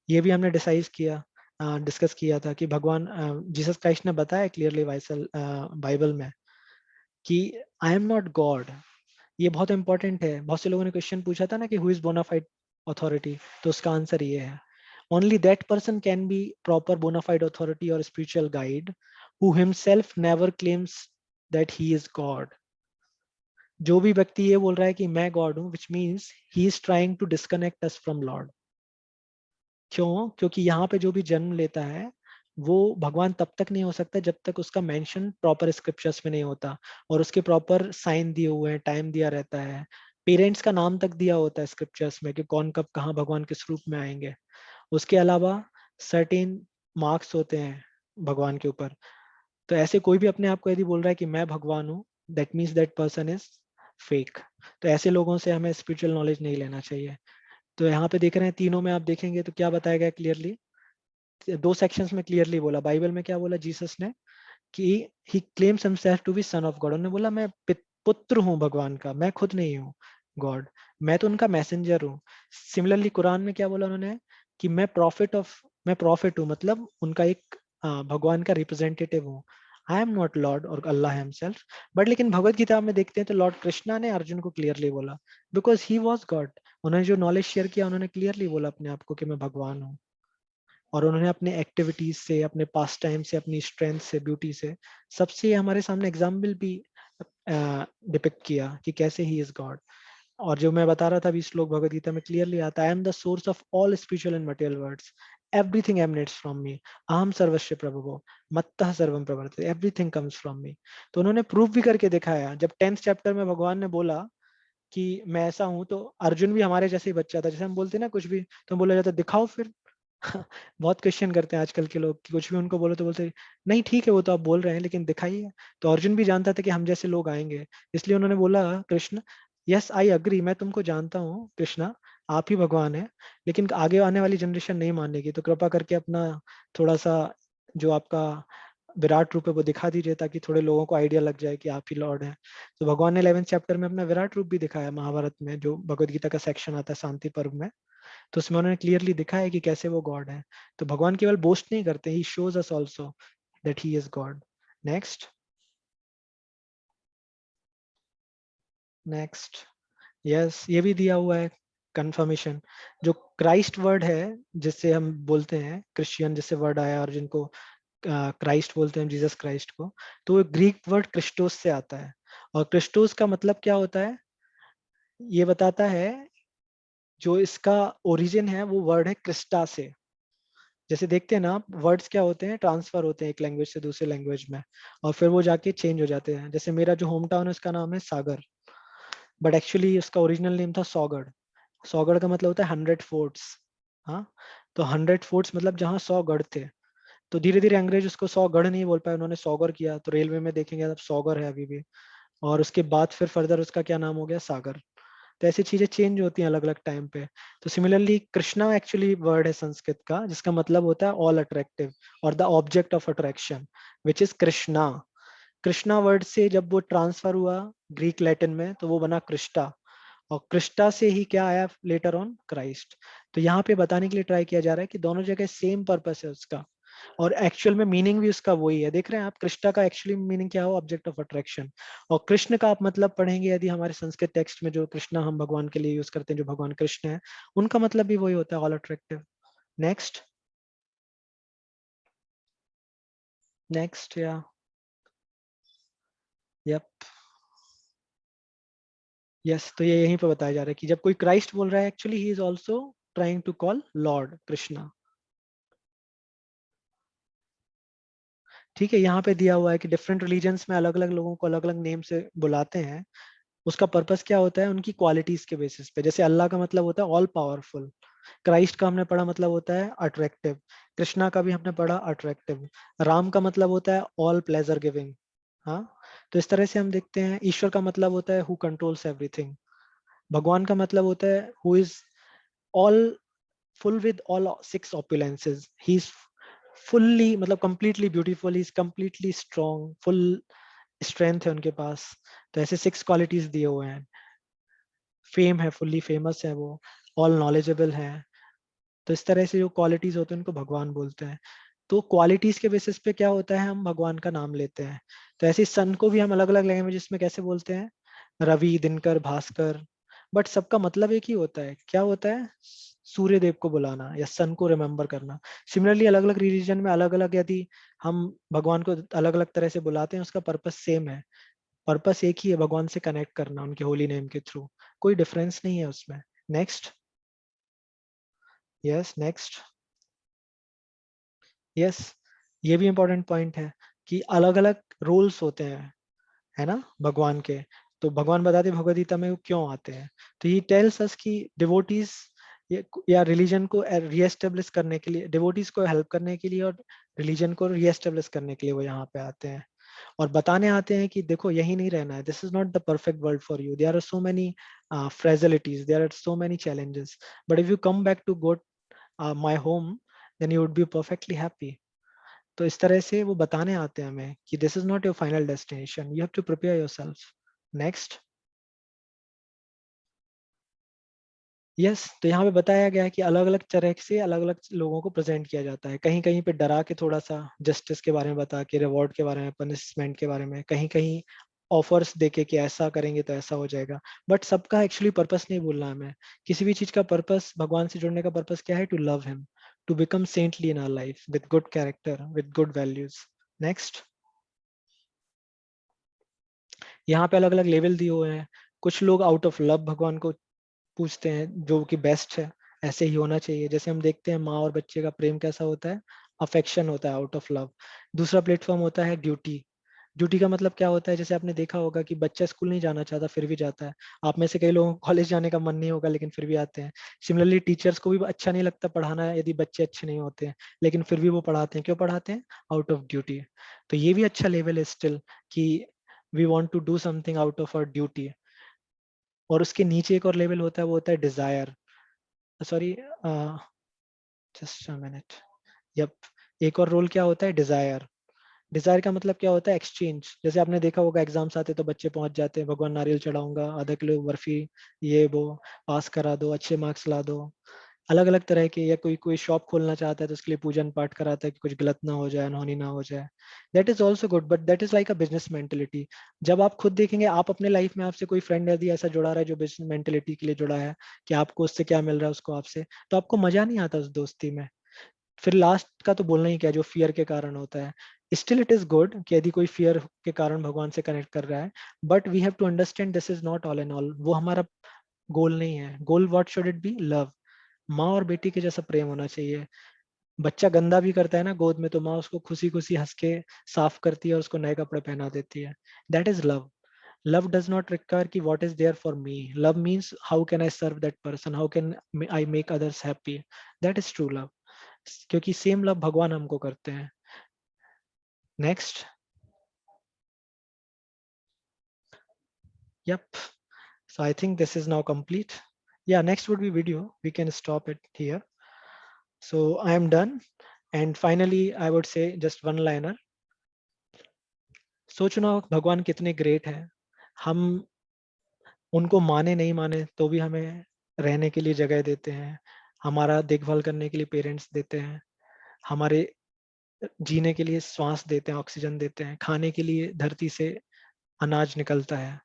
ये भी हमने डिसाइड किया, डिस्कस किया था कि भगवान जीसस क्राइस्ट ने बताया क्लियरली वाइसल बाइबल में कि आई एम नॉट गॉड। ये बहुत इंपॉर्टेंट है। बहुत से लोगों ने क्वेश्चन पूछा था ना कि हु इज बोनाफाइड अथॉरिटी, तो उसका आंसर ये है, only that person can be proper bonafide authority और spiritual guide who himself never claims that he is God. जो भी व्यक्ति ये बोल रहा है कि मैं गॉड हूं, which means he is trying to disconnect us from Lord. क्यों? क्योंकि यहाँ पे जो भी जन्म लेता है वो भगवान तब तक नहीं हो सकता जब तक उसका मेंशन प्रॉपर स्क्रिप्चर्स में नहीं होता, और उसके प्रॉपर साइन दिए हुए हैं, टाइम दिया रहता है, पेरेंट्स का नाम तक दिया होता है स्क्रिप्चर्स में कि कौन कब कहाँ भगवान किस रूप में आएंगे। उसके अलावा सर्टेन मार्क्स होते हैं भगवान के ऊपर। तो ऐसे कोई भी अपने आप को यदि बोल रहा है कि मैं भगवान हूँ, that means that person is fake. तो ऐसे लोगों से हमें स्पिरिचुअल नॉलेज नहीं लेना चाहिए। तो यहाँ पे देख रहे हैं तीनों में आप देखेंगे तो क्या बताया गया क्लियरली, दो सेक्शंस में क्लियरली बोला। बाइबल में क्या बोला जीसस ने कि he claims himself to be son of God. उन्होंने बोला मैं पुत्र हूँ भगवान का, मैं खुद नहीं हूँ गॉड, मैं तो उनका मैसेंजर हूँ। सिमिलरली कुरान में क्या बोला उन्होंने कि मैं प्रॉफिट हूँ, मतलब उनका एक भगवान का रिप्रेजेंटेटिव हूँ। आई एम नॉट लॉर्ड और अल्लाह हिमसेल्फ। बट लेकिन भगवत गीता में देखते हैं तो लॉर्ड कृष्णा ने अर्जुन को क्लियरली बोला, बिकॉज ही वॉज गॉड। उन्होंने जो नॉलेज शेयर किया, उन्होंने क्लियरली बोला अपने आप को कि मैं भगवान हूँ। और उन्होंने अपने एक्टिविटीज से, अपने पास टाइम से, अपनी स्ट्रेंथ से, ब्यूटी से, सबसे हमारे सामने एग्जाम्पल भी डिपिक्ट किया कि कैसे ही इज गॉड। और जो मैं बता रहा था अभी श्लोक भगवद गीता में क्लियरली आता है, I am the source of all spiritual and material worlds, everything emanates from me, अहम सर्वस्व प्रभवो मत्तः सर्वम प्रवर्तते, एवरीथिंग कम्स फ्रॉम मी। तो उन्होंने प्रूफ भी करके दिखाया। जब 10th चैप्टर में भगवान ने बोला कि मैं ऐसा हूं, तो अर्जुन भी हमारे जैसे ही बच्चा था। जैसे हम बोलते हैं ना कुछ भी तो बोला जाता है दिखाओ फिर। बहुत क्वेश्चन करते हैं आजकल के लोग कि कुछ भी उनको बोलो तो बोलते हैं, नहीं ठीक है वो तो आप बोल रहे हैं लेकिन दिखाइए। तो अर्जुन भी जानता था कि हम जैसे लोग आएंगे, इसलिए उन्होंने बोला कृष्ण, यस आई अग्री, मैं तुमको जानता हूँ कृष्णा, आप ही भगवान है, लेकिन आगे आने वाली जनरेशन नहीं मानेगी, तो कृपा करके अपना थोड़ा सा जो आपका विराट रूप है वो दिखा दीजिए, ताकि थोड़े लोगों को आइडिया लग जाए कि आप ही लॉर्ड हैं। तो भगवान ने 11th चैप्टर में अपना विराट रूप भी दिखाया, महाभारत में जो भगवद गीता का सेक्शन आता है शांति पर्व में, तो उसमें उन्होंने क्लियरली दिखाया कि कैसे वो गॉड है। तो भगवान केवल बोस्ट नहीं करते, he shows us also that he is God. Next, next, yes ये भी दिया हुआ है कंफर्मेशन। जो क्राइस्ट वर्ड है जिससे हम बोलते हैं क्रिश्चियन, जिससे वर्ड आया और जिनको क्राइस्ट बोलते हैं, जीसस क्राइस्ट को, तो वो ग्रीक वर्ड क्रिस्टोस से आता है। और क्रिस्टोस का मतलब क्या होता है ये बताता है, जो इसका ओरिजिन है वो वर्ड है क्रिस्टा से। जैसे देखते हैं ना आप, वर्ड्स क्या होते हैं, ट्रांसफर होते हैं एक लैंग्वेज से दूसरे लैंग्वेज में, और फिर वो जाके चेंज हो जाते हैं। जैसे मेरा जो होम टाउन है उसका नाम है सागर, बट एक्चुअली उसका ओरिजिनल नेम था सौगढ़। सौगढ़ का मतलब होता है 100 फोर्ट्स। हाँ, तो 100 फोर्ट्स मतलब जहाँ 100 गढ़ थे। तो धीरे धीरे अंग्रेज उसको 100 गढ़ नहीं बोल पाए, उन्होंने सौगढ़ किया, तो रेलवे में देखेंगे अब सौगढ़ है अभी भी। और उसके बाद फिर फर्दर उसका क्या नाम हो गया, सागर। तो ऐसी चीजें चेंज होती हैं अलग अलग टाइम पे। तो सिमिलरली कृष्णा एक्चुअली वर्ड है संस्कृत का जिसका मतलब होता है ऑल अट्रैक्टिव और the object of attraction, which is Krishna. Krishna word से जब वो ट्रांसफर हुआ ग्रीक लैटिन में तो वो बना क्रिस्टा, और क्रिस्टा से ही क्या आया लेटर ऑन, क्राइस्ट। तो यहाँ पे बताने के लिए ट्राई किया जा रहा है कि दोनों जगह सेम पर्पस है उसका, और एक्चुअल में मीनिंग भी उसका वही है। देख रहे हैं आप, कृष्णा का एक्चुअली मीनिंग क्या हो, ऑब्जेक्ट ऑफ अट्रैक्शन। और कृष्ण का आप मतलब पढ़ेंगे यदि हमारे संस्कृत टेक्स्ट में, जो कृष्णा हम भगवान के लिए यूज करते हैं, जो भगवान कृष्ण है, उनका मतलब भी वही होता है, ऑल अट्रैक्टिव। नेक्स्ट, नेक्स्ट या यप, यस। तो ये यहीं पे बताया जा रहा है कि जब कोई क्राइस्ट बोल रहा है, actually he is also trying to call Lord Krishna. ठीक है, यहाँ पे दिया हुआ है कि डिफरेंट रिलीजन्स में अलग अलग लोगों को अलग अलग नेम से बुलाते हैं। उसका पर्पस क्या होता है, उनकी क्वालिटीज के बेसिस पे। जैसे अल्लाह का मतलब होता है ऑल पावरफुल, क्राइस्ट का हमने पढ़ा मतलब होता है अट्रैक्टिव, कृष्णा का भी हमने पढ़ा अट्रैक्टिव, राम का मतलब होता है ऑल प्लेजर गिविंग। हाँ, तो इस तरह से हम देखते हैं। ईश्वर का मतलब होता है हु कंट्रोल्स एवरीथिंग। भगवान का मतलब होता है who is all full with all 6 opulences, he is fully मतलब completely beautiful, he is completely strong, full strength है उनके पास। तो ऐसे 6 क्वालिटीज दिए हुए हैं। फेम है, फुल्ली फेमस है वो, ऑल नॉलेजेबल है। तो इस तरह से जो क्वालिटीज होते हैं उनको भगवान बोलते हैं। तो क्वालिटीज के बेसिस पे क्या होता है, हम भगवान का नाम लेते हैं। तो ऐसे सन को भी हम अलग अलग लैंग्वेजेस में कैसे बोलते हैं, रवि, दिनकर, भास्कर, बट सबका मतलब एक ही होता है। क्या होता है, सूर्य देव को बुलाना या सन को रिमेम्बर करना। सिमिलरली अलग अलग रिलीजन में अलग अलग, यदि हम भगवान को अलग अलग तरह से बुलाते हैं, उसका पर्पस सेम है। पर्पस एक ही है, भगवान से कनेक्ट करना उनके होली नेम के थ्रू। कोई डिफरेंस नहीं है उसमें। Next, yes, next, yes. ये भी इंपॉर्टेंट पॉइंट है कि अलग अलग रोल्स होते हैं, है ना, भगवान के। तो भगवान बताते हैं भगवद गीता में वो क्यों आते हैं। तो ये टेल्स अस कि डिवोटीज या रिलीजन को रीएस्टेब्लिश करने के लिए, डिवोटीज को हेल्प करने के लिए, और रिलीजन को रीएस्टेब्लिश करने के लिए वो यहाँ पे आते हैं। और बताने आते हैं कि देखो यही नहीं रहना है, this is not the perfect world for you, there are so many fragilities, there are so many challenges, but if you come back to God my home, then you would be perfectly happy. तो इस तरह से वो बताने आते हैं हमें कि this is not your final destination, you have to prepare yourself. Next, yes. तो यहाँ पे बताया गया है कि अलग अलग तरह से अलग अलग लोगों को प्रेजेंट किया जाता है। कहीं कहीं पे डरा के थोड़ा सा, जस्टिस के बारे में बता के, रिवॉर्ड के बारे में, पनिशमेंट के बारे में, कहीं कहीं ऑफर्स देके कि ऐसा करेंगे तो ऐसा हो जाएगा। बट सबका एक्चुअली पर्पस नहीं भूलना हमें। किसी भी चीज का पर्पस, भगवान से जुड़ने का पर्पस क्या है, to love him, to become saintly in our life with good character, with good values. Next, यहाँ पे अलग अलग लेवल दिए हुए हैं। कुछ लोग आउट ऑफ लव भगवान को पूछते हैं, जो कि बेस्ट है, ऐसे ही होना चाहिए। जैसे हम देखते हैं माँ और बच्चे का प्रेम कैसा होता है, अफेक्शन होता है आउट ऑफ लव। दूसरा प्लेटफॉर्म होता है ड्यूटी। ड्यूटी का मतलब क्या होता है, जैसे आपने देखा होगा कि बच्चा स्कूल नहीं जाना चाहता फिर भी जाता है। आप में से कई लोगों को कॉलेज जाने का मन नहीं होगा लेकिन फिर भी आते हैं। सिमिलरली टीचर्स को भी अच्छा नहीं लगता पढ़ाना यदि बच्चे अच्छे नहीं होते हैं, लेकिन फिर भी वो पढ़ाते हैं। क्यों पढ़ाते हैं? Out of duty. तो ये भी अच्छा लेवल है स्टिल, कि we want to do something out of our duty. और उसके नीचे एक और लेवल होता है, वो होता है desire. Sorry, just a minute. Yup, एक और रोल क्या होता है, डिजायर। डिजायर का मतलब क्या होता है, एक्सचेंज। जैसे आपने देखा होगा एग्जाम्स आते तो बच्चे पहुंच जाते हैं, भगवान नारियल चढ़ाऊंगा, आधा किलो बर्फी, ये वो, पास करा दो, अच्छे मार्क्स ला दो। अलग अलग तरह के, या कोई कोई शॉप खोलना चाहता है तो उसके लिए पूजन पाठ कराता है कि कुछ गलत ना हो जाए, अनहोनी ना हो जाए। That is also good, but that is like a business mentality. जब आप खुद देखेंगे, आप अपने लाइफ में आपसे कोई फ्रेंड यदि ऐसा जुड़ा रहा है जो बिजनेस मेंटेलिटी के लिए जुड़ा है, कि आपको उससे क्या मिल रहा है उसको आपसे, तो आपको मजा नहीं आता उस दोस्ती में। फिर लास्ट का तो बोलना ही क्या, जो फियर के कारण होता है। स्टिल इट इज गुड कि यदि कोई फियर के कारण भगवान से कनेक्ट कर रहा है, but we have to understand this is not all in all. वो हमारा गोल नहीं है। Goal what should it be? Love. माँ और बेटी के जैसा प्रेम होना चाहिए। बच्चा गंदा भी करता है ना गोद में, तो माँ उसको खुशी खुशी हंस के साफ करती है और उसको नए कपड़े पहना देती है। That is love. Love does not require कि what is there for me. Love means how can I serve that person, how can I make others happy. That is true love. क्योंकि सेम लव भगवान हमको करते हैं। Next. Yup, so I think this is now complete. Yeah, next would be video. We can stop it here. So I am done. And finally I would say just one liner. सोचना, भगवान कितने great हैं। हम उनको माने नहीं माने तो भी हमें रहने के लिए जगह देते हैं, हमारा देखभाल करने के लिए पेरेंट्स देते हैं, हमारे जीने के लिए श्वास देते हैं, ऑक्सीजन देते हैं, खाने के लिए धरती से अनाज निकलता है।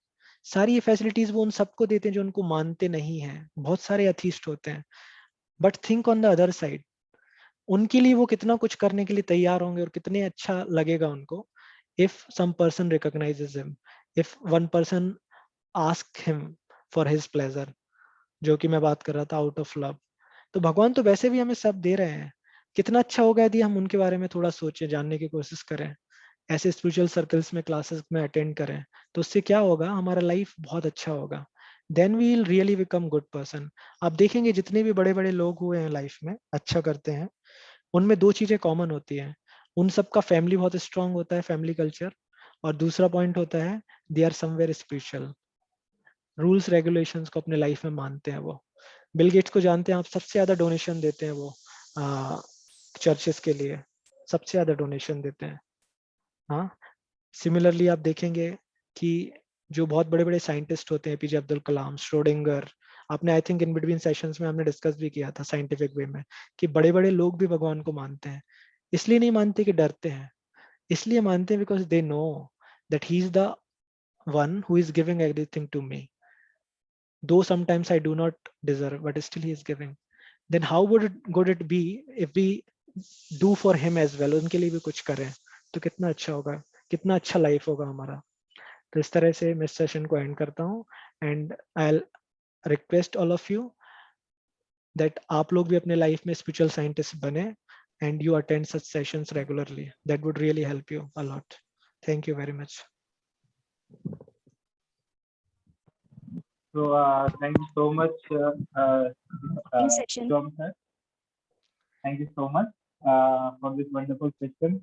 सारी ये फैसिलिटीज वो उन सबको देते हैं जो उनको मानते नहीं हैं। बहुत सारे अथीस्ट होते हैं, but think on the other side, उनके लिए वो कितना कुछ करने के लिए तैयार होंगे और कितने अच्छा लगेगा उनको, if some person recognises him, if one person ask him for his pleasure, जो कि मैं बात कर रहा था आउट ऑफ लव। तो भगवान तो वैसे भी हमें सब दे रहे हैं। कितना अच्छा होगा यदि हम उनके बारे में थोड़ा सोचें, जानने की कोशिश करें, ऐसे स्पिरिचुअल सर्कल्स में क्लासेस में अटेंड करें। तो उससे क्या होगा, हमारा लाइफ बहुत अच्छा होगा। Then we will really become good person. आप देखेंगे जितने भी बड़े बड़े लोग हुए हैं लाइफ में, अच्छा करते हैं, उनमें दो चीजें कॉमन होती हैं। उन सबका फैमिली बहुत स्ट्रांग होता है, फैमिली कल्चर। और दूसरा पॉइंट होता है, they are somewhere spiritual. Rules regulations को अपने लाइफ में मानते हैं वो। बिल गेट्स को जानते हैं आप, सबसे ज्यादा डोनेशन देते हैं वो चर्चेस के लिए, सबसे ज्यादा डोनेशन देते हैं। हाँ, सिमिलरली आप देखेंगे कि जो बहुत बड़े बड़े साइंटिस्ट होते हैं, एपीजे अब्दुल कलाम, श्रोडिंगर, आपने I think in between sessions में हमने डिस्कस भी किया था साइंटिफिक वे में, कि बड़े बड़े लोग भी भगवान को मानते हैं। इसलिए नहीं मानते कि डरते हैं, इसलिए मानते हैं because they know that he is the one who is giving everything to me, though sometimes I do not deserve but still he is giving. Then how would it be if we do for him as well, उनके लिए भी कुछ करें, तो कितना अच्छा होगा, कितना अच्छा लाइफ होगा हमारा। तो इस तरह से मैं इस सेशन को एंड करता हूँ। And I request all of you that आप लोग भी अपने लाइफ में स्पिरिचुअल साइंटिस्ट बने, and you attend such sessions regularly, that would really help you a lot. Thank you very much. So thank you so much, section. Shom sir. Thank you so much for this wonderful session.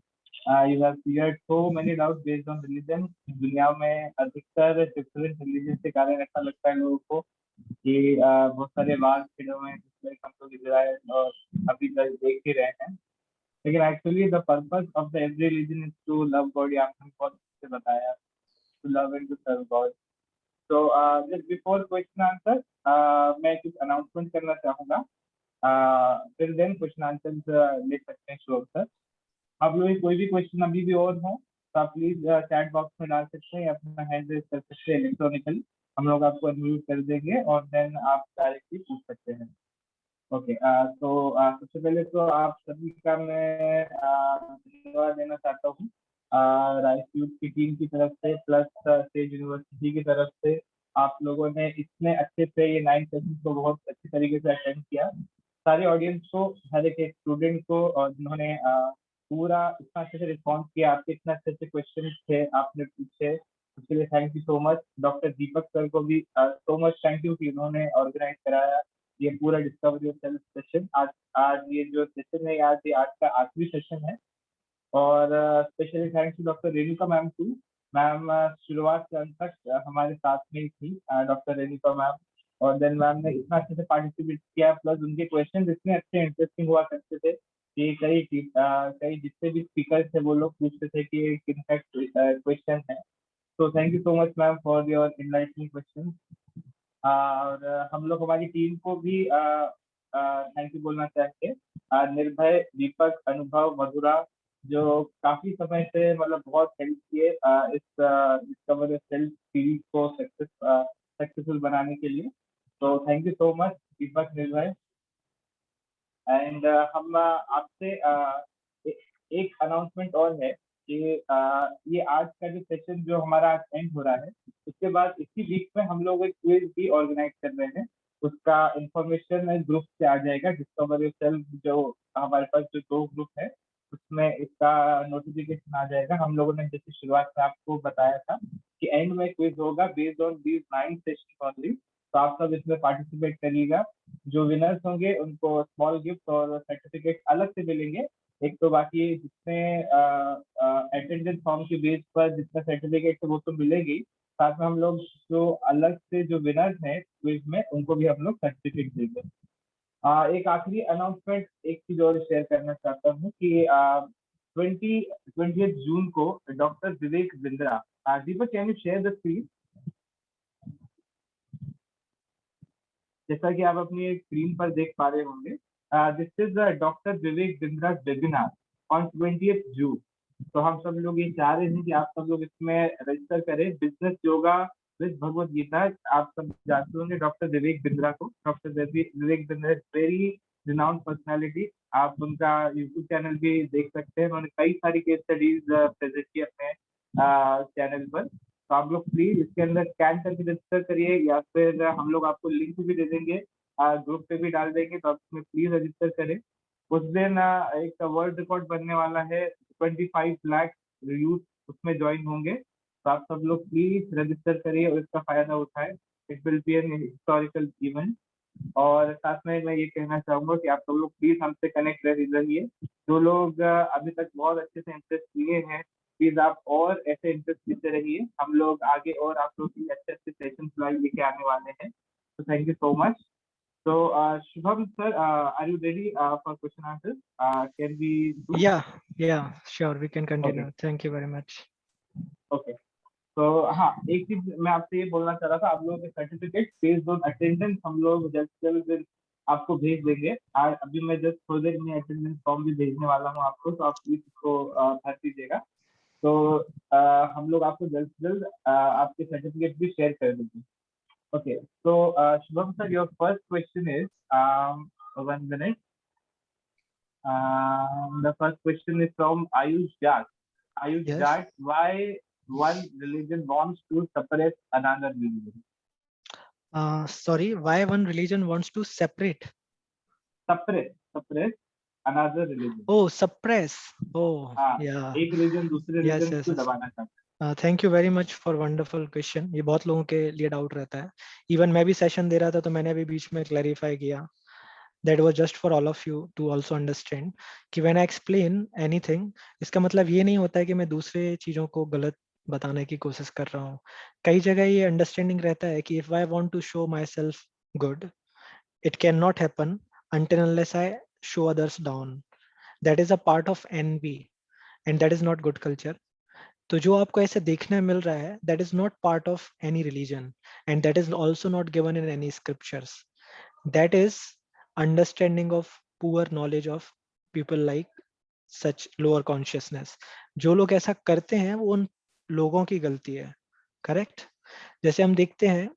You have cleared so many doubts based on religion. दुनिया में अधिकतर different religion के कारण ऐसा लगता है लोगों को कि बहुत सारे वार छिड़े हुए हैं जिसमें हम लोग इजराइल और अभी तक देख ही रहे हैं। लेकिन actually the purpose of the every religion is to love God. ये आपने बहुत अच्छे से बताया, to love and to serve God. तो जस्ट बिफोर क्वेश्चन आंसर मैं कुछ अनाउंसमेंट करना चाहूंगा। फिर देन क्वेश्चन आंसर ले सकते हैं श्लोक सर। आप लोग कोई भी क्वेश्चन अभी भी और हो तो आप प्लीज चैट बॉक्स में डाल सकते हैं या अपना हैंड रेज कर सकते हैं इलेक्ट्रॉनिकली। हम लोग आपको अनम्यूट कर देंगे और देन आप डायरेक्टली पूछ सकते हैं। ओके, तो सबसे पहले तो आप सभी का मैं धन्यवाद देना चाहता हूँ राइस यूथ की टीम की तरफ से, प्लस सेज यूनिवर्सिटी की तरफ से, आप लोगों ने इतने अच्छे से ये 9 सेशंस को बहुत अच्छी तरीके से अटेंड किया। सारे ऑडियंस को, हर एक स्टूडेंट को, और जिन्होंने पूरा इतना अच्छे से रिस्पॉन्स किया, आपके इतने अच्छे अच्छे क्वेश्चन थे आपने पूछे, उसके लिए thank you so much. Doctor Deepak sir को भी सो मच थैंक यू कि उन्होंने ऑर्गेनाइज कराया ये पूरा डिस्कवरी ऑफ सेल्फ सेशन। आज आज ये जो सेशन है, आज का आखिरी सेशन है। और specially thanks to doctor Renuka ma'am too. Ma'am शुरुआत से अंत तक हमारे साथ में ही थी, डॉक्टर रेणुका मैम। और देन मैम ने इतना अच्छे से पार्टिसिपेट किया, प्लस उनके क्वेश्चन इतने अच्छे इंटरेस्टिंग हुआ करते थे कि कई जितने भी स्पीकर थे वो लोग पूछते थे कि किनका क्वेश्चन है। तो thank you so much ma'am for your enlightening question. और हम लोग हमारी टीम को भी थैंक यू बोलना चाहेंगे। निर्भय, दीपक, अनुभव, मधुरा, जो काफी समय से मतलब बहुत हेल्प किए इस डिस्कवर सेल्फ सीरीज को सक्सेसफुल बनाने के लिए। तो थैंक यू सो मच दीपक, निर्भय। एंड हम आपसे एक अनाउंसमेंट और है कि ये आज का जो सेशन जो हमारा आज एंड हो रहा है, उसके बाद इसी वीक में हम लोग एक क्विज भी ऑर्गेनाइज कर रहे हैं। उसका इंफॉर्मेशन ग्रुप से आ जाएगा। डिस्कवर सेल्फ जो हमारे पास जो 2 ग्रुप है, उसमें इसका नोटिफिकेशन आ जाएगा। हम लोगों ने जैसे शुरुआत में आपको बताया था कि एंड में क्विज होगा based on these 9 session only. तो आप सब इसमें पार्टिसिपेट करिएगा। जो विनर्स होंगे उनको स्मॉल गिफ्ट और सर्टिफिकेट अलग से मिलेंगे। एक तो बाकी जितने अटेंडेंस फॉर्म के बेस पर जितने सर्टिफिकेट है वो तो मिलेगी, साथ में हम लोग जो अलग से जो विनर्स हैं क्विज में उनको भी हम लोग सर्टिफिकेट देंगे। एक आखिरी अनाउंसमेंट एक चीज और शेयर करना चाहता हूँ कि 20 जून को doctor Vivek Bindra, Deepak can you share the screen? जैसा कि आप अपनी स्क्रीन पर देख पा रहे होंगे, this is doctor Vivek Bindra webinar on 20 जून। तो हम सब लोग ये चाह रहे हैं कि आप सब लोग इसमें रजिस्टर करें। Business yoga with Bhagavad Gita. आप सब जानते होंगे डॉक्टर विवेक बिंद्रा को। Doctor Vivek Bindra very renowned personality. आप उनका यूट्यूब चैनल भी देख सकते हैं। उन्होंने कई सारी केस स्टडीज प्रेजेंट की अपने चैनल पर। तो आप लोग प्लीज इसके अंदर स्कैन करके रजिस्टर करिए, या फिर हम लोग आपको लिंक भी दे देंगे, ग्रुप पे भी डाल देंगे। तो आप इसमें प्लीज रजिस्टर करें। उस दिन एक वर्ल्ड रिकॉर्ड बनने वाला है। 25 लाख यूथ उसमें ज्वाइन होंगे। तो आप सब लोग प्लीज रजिस्टर करिए और इसका फायदा उठाएं। It will be an historical event. और साथ में मैं ये कहना चाहूंगा कि आप सब लोग प्लीज हमसे कनेक्ट रहिए। जो लोग अभी तक बहुत अच्छे से इंटरेस्ट लिए हैं, प्लीज आप और ऐसे इंटरेस्ट लेते रहिए। हम लोग आगे और आप लोग की अच्छे अच्छे सेशन लाइव लेके आने वाले हैं। तो thank you so much. So, Shubham sir, are you ready for question answers? Can we do? Yeah, sure, we can Okay, continue. Thank you very much. okay. तो हाँ, एक चीज मैं आपसे ये बोलना चाह रहा था। आप लोगों के सर्टिफिकेट बेस्ड ऑन अटेंडेंस हम लोग जल्द से जल्द आपको भेज देंगे। अभी मैं जस्ट थोड़ी देर में अटेंडेंस फॉर्म भी भेजने वाला हूँ आपको, तो आप प्लीज इसको भर दीजिएगा। तो हम लोग आपको जल्द से जल्द आपके सर्टिफिकेट भी शेयर कर देंगे। Okay, so Shubham sir, your first question is 1 minute. The first question is from Ayush Jat. Ayush Yes. Jat, why one religion wants to suppress another religion? Sorry, why one religion wants to separate? Suppress another religion. Oh, suppress. Oh, हाँ, yeah. एक religion दूसरे Yes, religion yes, को yes. दबाना चाहता thank you very much for wonderful question. ये बहुत लोगों के लिए डाउट रहता है। इवन मैं भी सेशन दे रहा था तो मैंने भी बीच में क्लैरिफाई किया। That was just for all of you to also understand कि व्हेन आई एक्सप्लेन एनीथिंग, इसका मतलब ये नहीं होता है कि मैं दूसरे चीजों को गलत बताने की कोशिश कर रहा हूँ। कई जगह ये अंडरस्टैंडिंग रहता है कि if I want to show my self good, it cannot happen until unless I show others down. That is a part of envy and that is not good culture. तो जो आपको ऐसे देखने मिल रहा है, that is not part of any religion and that is also not given in any scriptures. That is understanding of poor knowledge of people like such lower consciousness. जो लोग ऐसा करते हैं वो उन लोगों की गलती है, करेक्ट? जैसे हम देखते हैं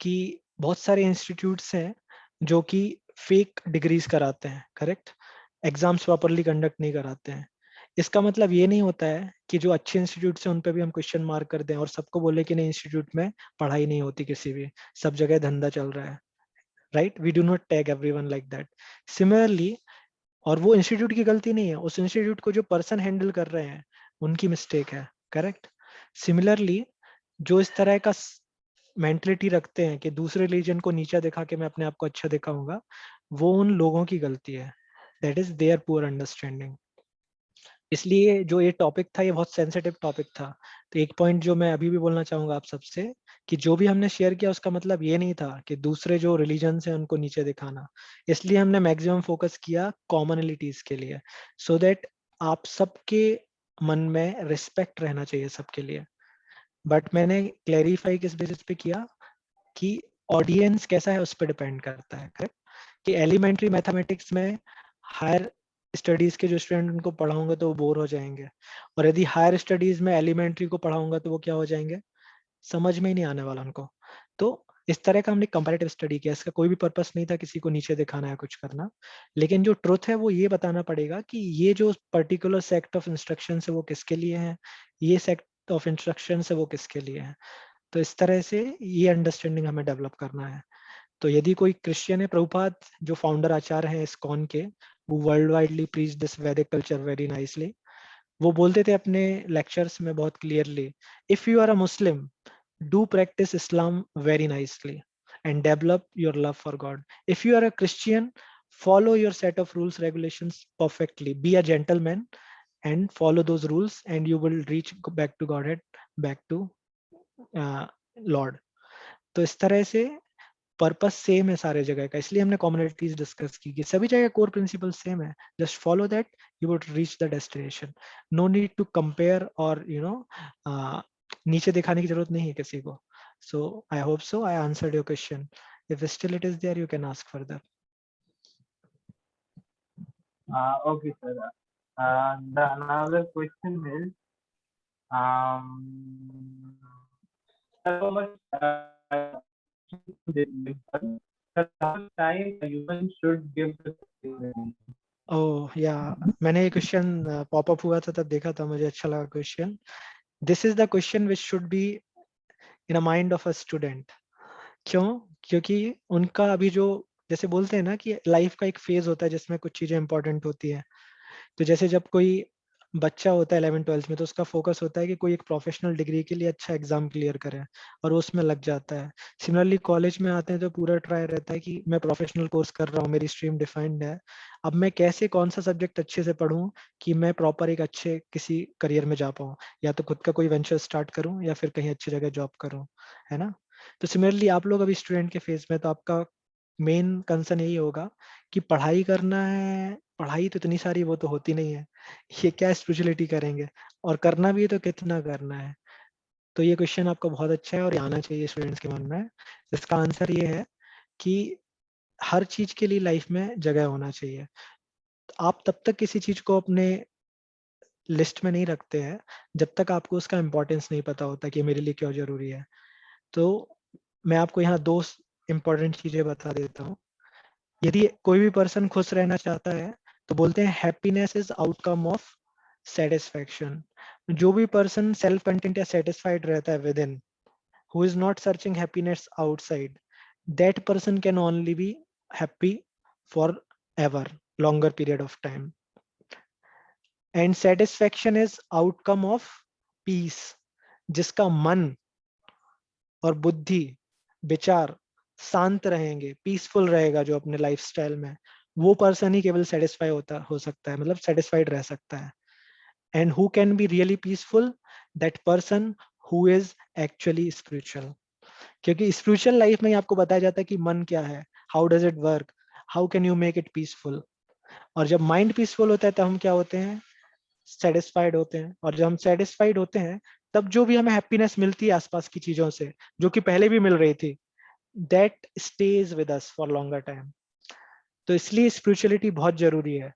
कि बहुत सारे इंस्टीट्यूट्स हैं जो कि फेक डिग्रीज कराते हैं, करेक्ट? एग्जाम्स प्रॉपरली कंडक्ट नहीं कराते हैं। इसका मतलब ये नहीं होता है कि जो अच्छे इंस्टीट्यूट से उन पे भी हम क्वेश्चन मार्क कर दें और सबको बोले कि नहीं इंस्टीट्यूट में पढ़ाई नहीं होती, किसी भी सब जगह धंधा चल रहा है, right? We do not tag everyone like that. Similarly, और वो इंस्टीट्यूट की गलती नहीं है, उस इंस्टीट्यूट को जो पर्सन हैंडल कर रहे हैं उनकी मिस्टेक है, करेक्ट? सिमिलरली, जो इस तरह का मेंटलिटी रखते हैं कि दूसरे रिलीजन को नीचा दिखा के मैं अपने आप को अच्छा दिखाऊंगा, वो उन लोगों की गलती है, that is their poor understanding. इसलिए जो ये टॉपिक था ये बहुत सेंसिटिव टॉपिक था। तो एक पॉइंट जो मैं अभी भी बोलना चाहूंगा आप सबसे, कि जो भी हमने शेयर किया उसका मतलब ये नहीं था कि दूसरे जो रिलीजन है उनको नीचे दिखाना। इसलिए हमने मैक्सिमम फोकस किया कॉमनलिटीज के लिए, सो दैट आप सबके मन में रिस्पेक्ट रहना चाहिए सबके लिए। बट मैंने क्लैरिफाई किस बेसिस पे किया कि ऑडियंस कैसा है उस पर डिपेंड करता है, correct? कि एलिमेंट्री मैथमेटिक्स में हायर स्टडीज के जो स्टूडेंट उनको पढ़ाऊंगा तो वो बोर हो जाएंगे, और यदि हायर स्टडीज में एलिमेंट्री को पढ़ाऊंगा तो वो क्या हो जाएंगे, समझ में ही नहीं आने वाला उनको। तो इस तरह का हमने कंपैरेटिव स्टडी किया, इसका कोई भी पर्पस नहीं था किसी को नीचे दिखाना है कुछ करना, लेकिन जो ट्रुथ है वो ये बताना पड़ेगा कि ये जो पर्टिकुलर सेक्ट ऑफ इंस्ट्रक्शन है वो किसके लिए है, ये सेक्ट ऑफ इंस्ट्रक्शन है वो किसके लिए है। तो इस तरह से ये अंडरस्टैंडिंग हमें डेवलप करना है। तो यदि कोई क्रिश्चियन है, प्रभुपाद जो फाउंडर आचार्य हैं इस्कॉन के, वो world widely preach this Vedic culture very nicely, वो बोलते थे अपने लेक्चर्स में बहुत clearly, if you are a Muslim do practise Islam very nicely and develop your love for God, if you are a Christian follow your set of rules regulations perfectly, be a gentleman and follow those rules and you will reach back to godhead, back to lord। तो इस तरह से purpose same है सारे जगह का, इसलिए हमने कॉमनलिटीज डिस्कस की कि सभी जगह कोर प्रिंसिपल सेम है, just follow that, you would reach the destination. No need to compare और नीचे दिखाने की जरूरत नहीं है किसी को। So I hope so I answered your question, if still it is there you can ask further. Okay, sir. The another question is, how much how much time a human should give to study? ओह या, मैंने ये question popup हुआ था तब देखा था, मुझे अच्छा लगा question. This is the question which should be in a mind of a student. क्यों? क्योंकि उनका अभी जो, जैसे बोलते हैं ना कि लाइफ का एक फेज होता है जिसमें कुछ चीजें इंपॉर्टेंट होती हैं। तो जैसे जब कोई बच्चा होता है 11th-12th में, तो उसका फोकस होता है कि कोई एक प्रोफेशनल डिग्री के लिए अच्छा एग्जाम क्लियर करे और वो उसमें लग जाता है। सिमिलरली कॉलेज में आते हैं तो पूरा ट्राई रहता है कि मैं प्रोफेशनल कोर्स कर रहा हूँ, मेरी स्ट्रीम डिफाइंड है, अब मैं कैसे कौन सा सब्जेक्ट अच्छे से पढूं कि मैं प्रॉपर एक अच्छे किसी करियर में जा पाऊँ, या तो खुद का कोई वेंचर स्टार्ट करूँ या फिर कहीं अच्छी जगह जॉब करूँ, है ना? तो सिमिलरली आप लोग अभी स्टूडेंट के फेज में, तो आपका मेन कंसर्न यही होगा कि पढ़ाई करना है, पढ़ाई तो इतनी सारी वो तो होती नहीं है, ये क्या स्पिरिचुअलिटी करेंगे, और करना भी है तो कितना करना है। तो ये क्वेश्चन आपका बहुत अच्छा है और ये आना चाहिए स्टूडेंट्स के मन में। इसका आंसर ये है कि हर चीज के लिए लाइफ में जगह होना चाहिए। आप तब तक किसी चीज को अपने लिस्ट में नहीं रखते हैं जब तक आपको उसका इम्पोर्टेंस नहीं पता होता कि मेरे लिए क्यों जरूरी है। तो मैं आपको यहाँ दो इम्पोर्टेंट चीजें बता देता हूँ। यदि कोई भी पर्सन खुश रहना चाहता है तो बोलते हैं happiness is outcome of satisfaction. जो भी पर्सन सेल्फ कंटेंट या सेटिस्फाइड रहता है with in, who is not searching happiness outside, that person can only be happy for ever, longer period of time. And satisfaction is outcome of peace. जिसका मन और बुद्धि विचार शांत रहेंगे, पीसफुल रहेगा जो अपने लाइफस्टाइल में, वो पर्सन ही केवल सेटिस्फाई होता हो सकता है, मतलब सेटिस्फाइड रह सकता है। And who can be really peaceful, that person who is actually spiritual. क्योंकि स्पिरिचुअल लाइफ में ही आपको बताया जाता है कि मन क्या है, how does it work, how can you make it peaceful. और जब माइंड पीसफुल होता है तब हम क्या होते हैं, सेटिस्फाइड होते हैं। और जब हम सेटिस्फाइड होते हैं तब जो भी हमें हैप्पीनेस मिलती है आसपास की चीजों से, जो कि पहले भी मिल रही थी, that stage with us for longer time. तो इसलिए स्पिरिचुअलिटी बहुत जरूरी है।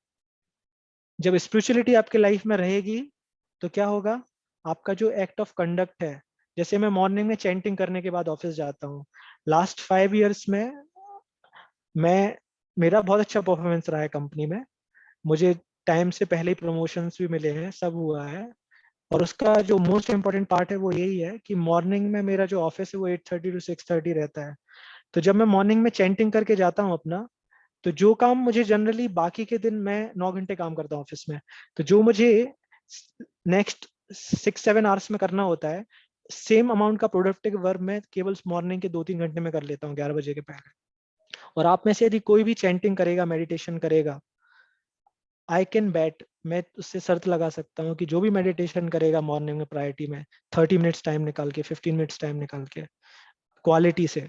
जब स्पिरिचुअलिटी आपके लाइफ में रहेगी तो क्या होगा, आपका जो एक्ट ऑफ कंडक्ट है, जैसे मैं मॉर्निंग में चैंटिंग करने के बाद ऑफिस जाता हूँ, लास्ट 5 years में मैं, मेरा बहुत अच्छा परफॉर्मेंस रहा है कंपनी में, मुझे टाइम से पहले ही प्रमोशंस भी मिले हैं, सब हुआ है। और उसका जो मोस्ट इम्पोर्टेंट पार्ट है वो यही है कि मॉर्निंग में मेरा जो ऑफिस है वो 8:30 to 6:30 रहता है। तो जब मैं मॉर्निंग में चैंटिंग करके जाता हूँ अपना, तो जो काम मुझे जनरली बाकी के दिन मैं 9 घंटे काम करता हूँ ऑफिस में, तो जो मुझे नेक्स्ट 6-7 आवर्स में करना होता है, सेम अमाउंट का प्रोडक्टिव वर्क मैं केवल मॉर्निंग के 2-3 घंटे में कर लेता हूँ 11 बजे के पहले। और आप में से यदि कोई भी चैंटिंग करेगा, मेडिटेशन करेगा, आई कैन बैट, मैं उससे शर्त लगा सकता हूँ कि जो भी मेडिटेशन करेगा मॉर्निंग में प्रायोरिटी में 30 मिनट्स टाइम निकाल के, 15 मिनट्स टाइम निकाल के, क्वालिटी से,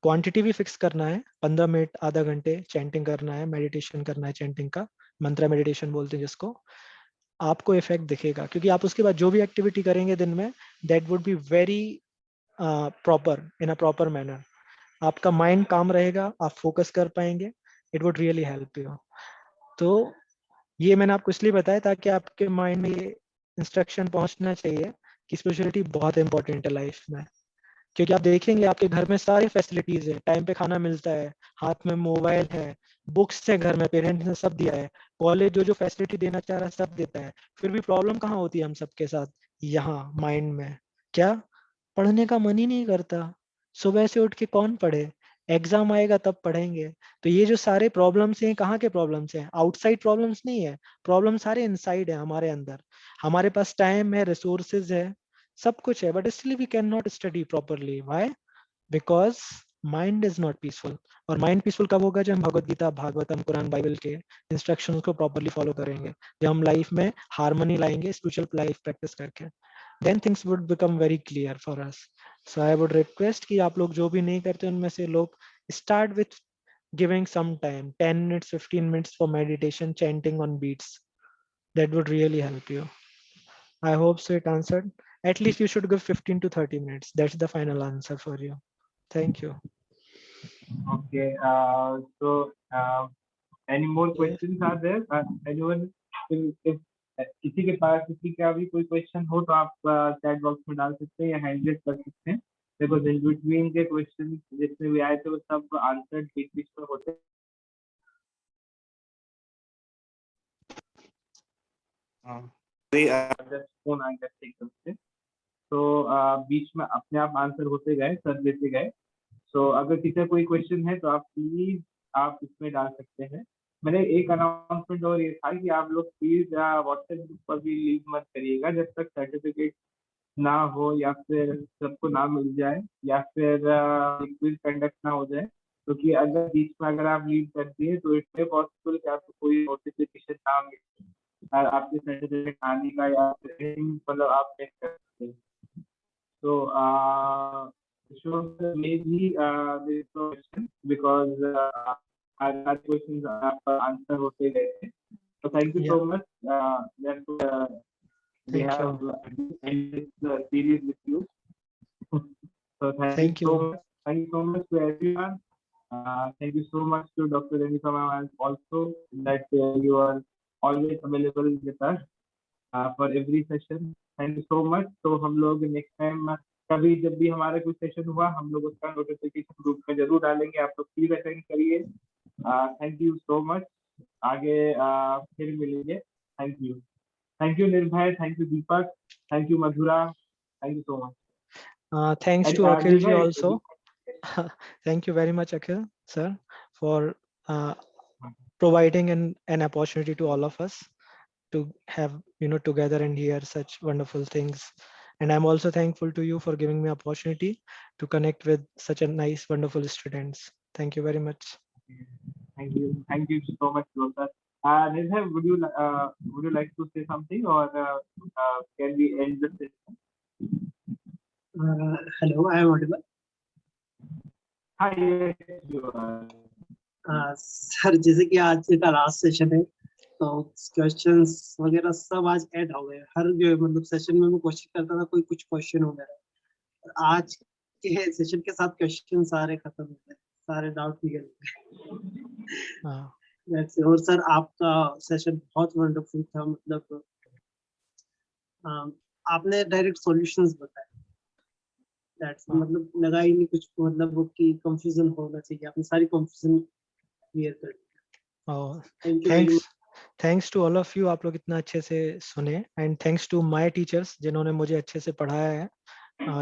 क्वांटिटी भी फिक्स करना है, 15 मिनट आधा घंटे चैंटिंग करना है, मेडिटेशन करना है, चैंटिंग का मंत्रा मेडिटेशन बोलते हैं जिसको, आपको इफेक्ट दिखेगा। क्योंकि आप उसके बाद जो भी एक्टिविटी करेंगे दिन में, that would be very proper, in a proper manner. आपका माइंड काम रहेगा, आप फोकस कर पाएंगे, it would really help you. तो ये मैंने आपको इसलिए बताया ताकि आपके माइंड में ये इंस्ट्रक्शन पहुंचना चाहिए कि स्पिरिचुअलिटी बहुत इंपॉर्टेंट है लाइफ में। क्योंकि आप देखेंगे आपके घर में सारी फैसिलिटीज है, टाइम पे खाना मिलता है, हाथ में मोबाइल है, बुक्स है, घर में पेरेंट्स ने सब दिया है, कॉलेज जो जो फैसिलिटी देना चाह रहा है सब देता है, फिर भी प्रॉब्लम कहाँ होती है हम सबके साथ? यहाँ माइंड में। क्या? पढ़ने का मन ही नहीं करता। सुबह से उठ के कौन पढ़े? एग्जाम आएगा तब पढ़ेंगे। तो ये जो सारे प्रॉब्लम्स हैं, कहाँ के प्रॉब्लम्स हैं? आउटसाइड प्रॉब्लम्स नहीं है, प्रॉब्लम सारे इनसाइड है, हमारे अंदर। हमारे पास टाइम है, रिसोर्सेज है, सब कुछ है, but still we can not study properly. Why? Because mind is not peaceful. और माइंड पीसफुल कब होगा? जब हम भगवत गीता, भागवतम, कुरान, बाइबल के इंस्ट्रक्शंस को प्रॉपरली फॉलो करेंगे, जब हम लाइफ में हार्मनी लाएंगे स्पिरिचुअल लाइफ प्रैक्टिस करके, then things would become very clear for us. So I would request कि आप लोग जो भी नहीं करते उनमें से लोग start with giving some time, 10 minutes, 15 minutes for meditation, chanting on beats. That would really help you. I hope so it answered. At least you should give 15 to 30 minutes. That's the final answer for you. Thank you. Okay. Any more Yes. questions are there? Anyone? If किसी के पास किसी का भी कोई question हो तो आप chat box में डाल सकते हैं या हैंड रेज कर सकते हैं। देखो इन बिटवीन के क्वेश्चन जितने भी आए थे वो सब आंसर बीच बीच में होते जस्ट फोन आ गया एकदम से, तो बीच में अपने आप आंसर होते गए, सर देते गए। तो अगर किसी का कोई क्वेश्चन है तो आप प्लीज आप इसमें डाल सकते हैं। मैंने एक अनाउंसमेंट और ये था कि आप लोग प्लीज व्हाट्सएप ग्रुप पर भी लीव मत करिएगा जब तक सर्टिफिकेट ना हो या फिर सबको ना मिल जाए या फिर क्विज कंडक्ट ना हो जाए। क्योंकि अगर बीच में अगर आप लीव कर दिए तो इट्स पॉसिबल कि आपको कोई नोटिफिकेशन ना मिले और आपके सर्टिफिकेट आने का या फिर मतलब आप चेक कर सकते हैं। So, sure, maybe there is no question because our questions are answer होते गए थे. So thank you Yeah. so much. That we Thank have you. ended the series with you. So thank you Thank so you. much. Thank you so much to everyone. Thank you so much to Dr. Renika ma'am also that you are always available with us for every session. Thank you so much. तो हम लोग next time कभी जब भी हमारा कोई session हुआ हम लोग उसका नोटिफिकेशन ग्रुप में जरूर डालेंगे, आप लोग प्लीज अटेंड करिए। Thank you so much. आगे फिर मिलेंगे। थैंक यू निर्भय, thank you Deepak, thank you Mathura, thank you so much. Thanks to Akhil ji निर्भय also. Thank you very much, Akhil sir, for uh, providing an opportunity to all of us to have together and hear such wonderful things. And I'm also thankful to you for giving me opportunity to connect with such a nice wonderful students. Thank you very much. Thank you so much, Rosa. Nirhay, would you like to say something or can we end the session? Hello, I am audible. Hi, yes, you are. Sir जैसे कि आज का last session है तो questions वगैरह सब आज add हो गए। हर जो मतलब सेशन में मैं कोशिश करता था कोई कुछ क्वेश्चन हो मेरा, आज के सेशन के साथ क्वेश्चन सारे खत्म हो गए, सारे डाउट क्लियर हो गए। और सर आपका सेशन बहुत वंडरफुल था, मतलब आपने डायरेक्ट सॉल्यूशंस बताए, मतलब लगा ही नहीं कुछ मतलब वो कि कंफ्यूजन होना चाहिए, आपने सारी कंफ्यूजन क्लियर कर दी। Oh, thank you very much. Thanks to all of you, आप लोग इतना अच्छे से सुने, and thanks to my teachers जिन्होंने मुझे अच्छे से पढ़ाया है।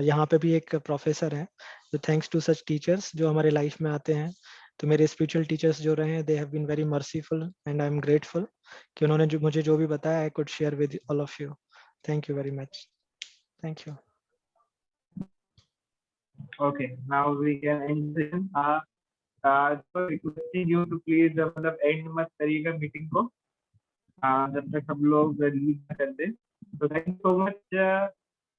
यहाँ पे भी एक प्रोफेसर है, तो थैंक्स टू सच टीचर्स जो हमारे लाइफ में आते हैं। तो मेरे स्पिरिचुअल टीचर्स जो रहे हैं, they have been very merciful and I am grateful कि उन्होंने जो मुझे जो भी बताया, I could share with all of you. Thank you very much. Thank you. Okay, now we can end this. So requesting you to please मतलब end मत करिएगा मीटिंग को जब तक सब लोग लीव न कर दे। So thank you so much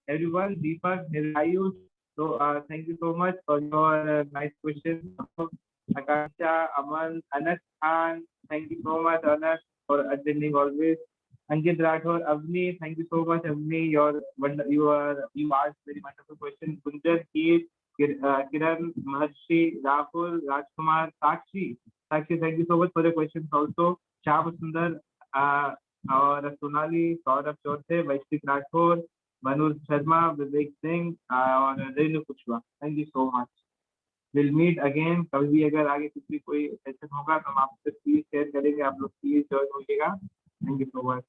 everyone. Deepak, Ayush, so thank you so much for your nice questions. Akansha, Aman, Anas Khan, thank you so much Anas for attending always. Ankit Rathore, Avni, thank you so much Avni. You asked very wonderful questions. Gunjan, Keith, Kiran, Maharshi, Rahul, Rajkumar, Sakshi, thank you so much for the questions also. Shyam Sundar, और सोनाली, सौरभ चौथे, वैश्विक राठौर, मनोज शर्मा, विवेक सिंह और Renu Kushwaha, thank you so much. Will meet again, कभी भी अगर आगे कुछ भी कोई सेशन होगा तो हम आपसे प्लीज शेयर करेंगे, आप लोग प्लीज ज्वाइन होइएगा। Thank you so much.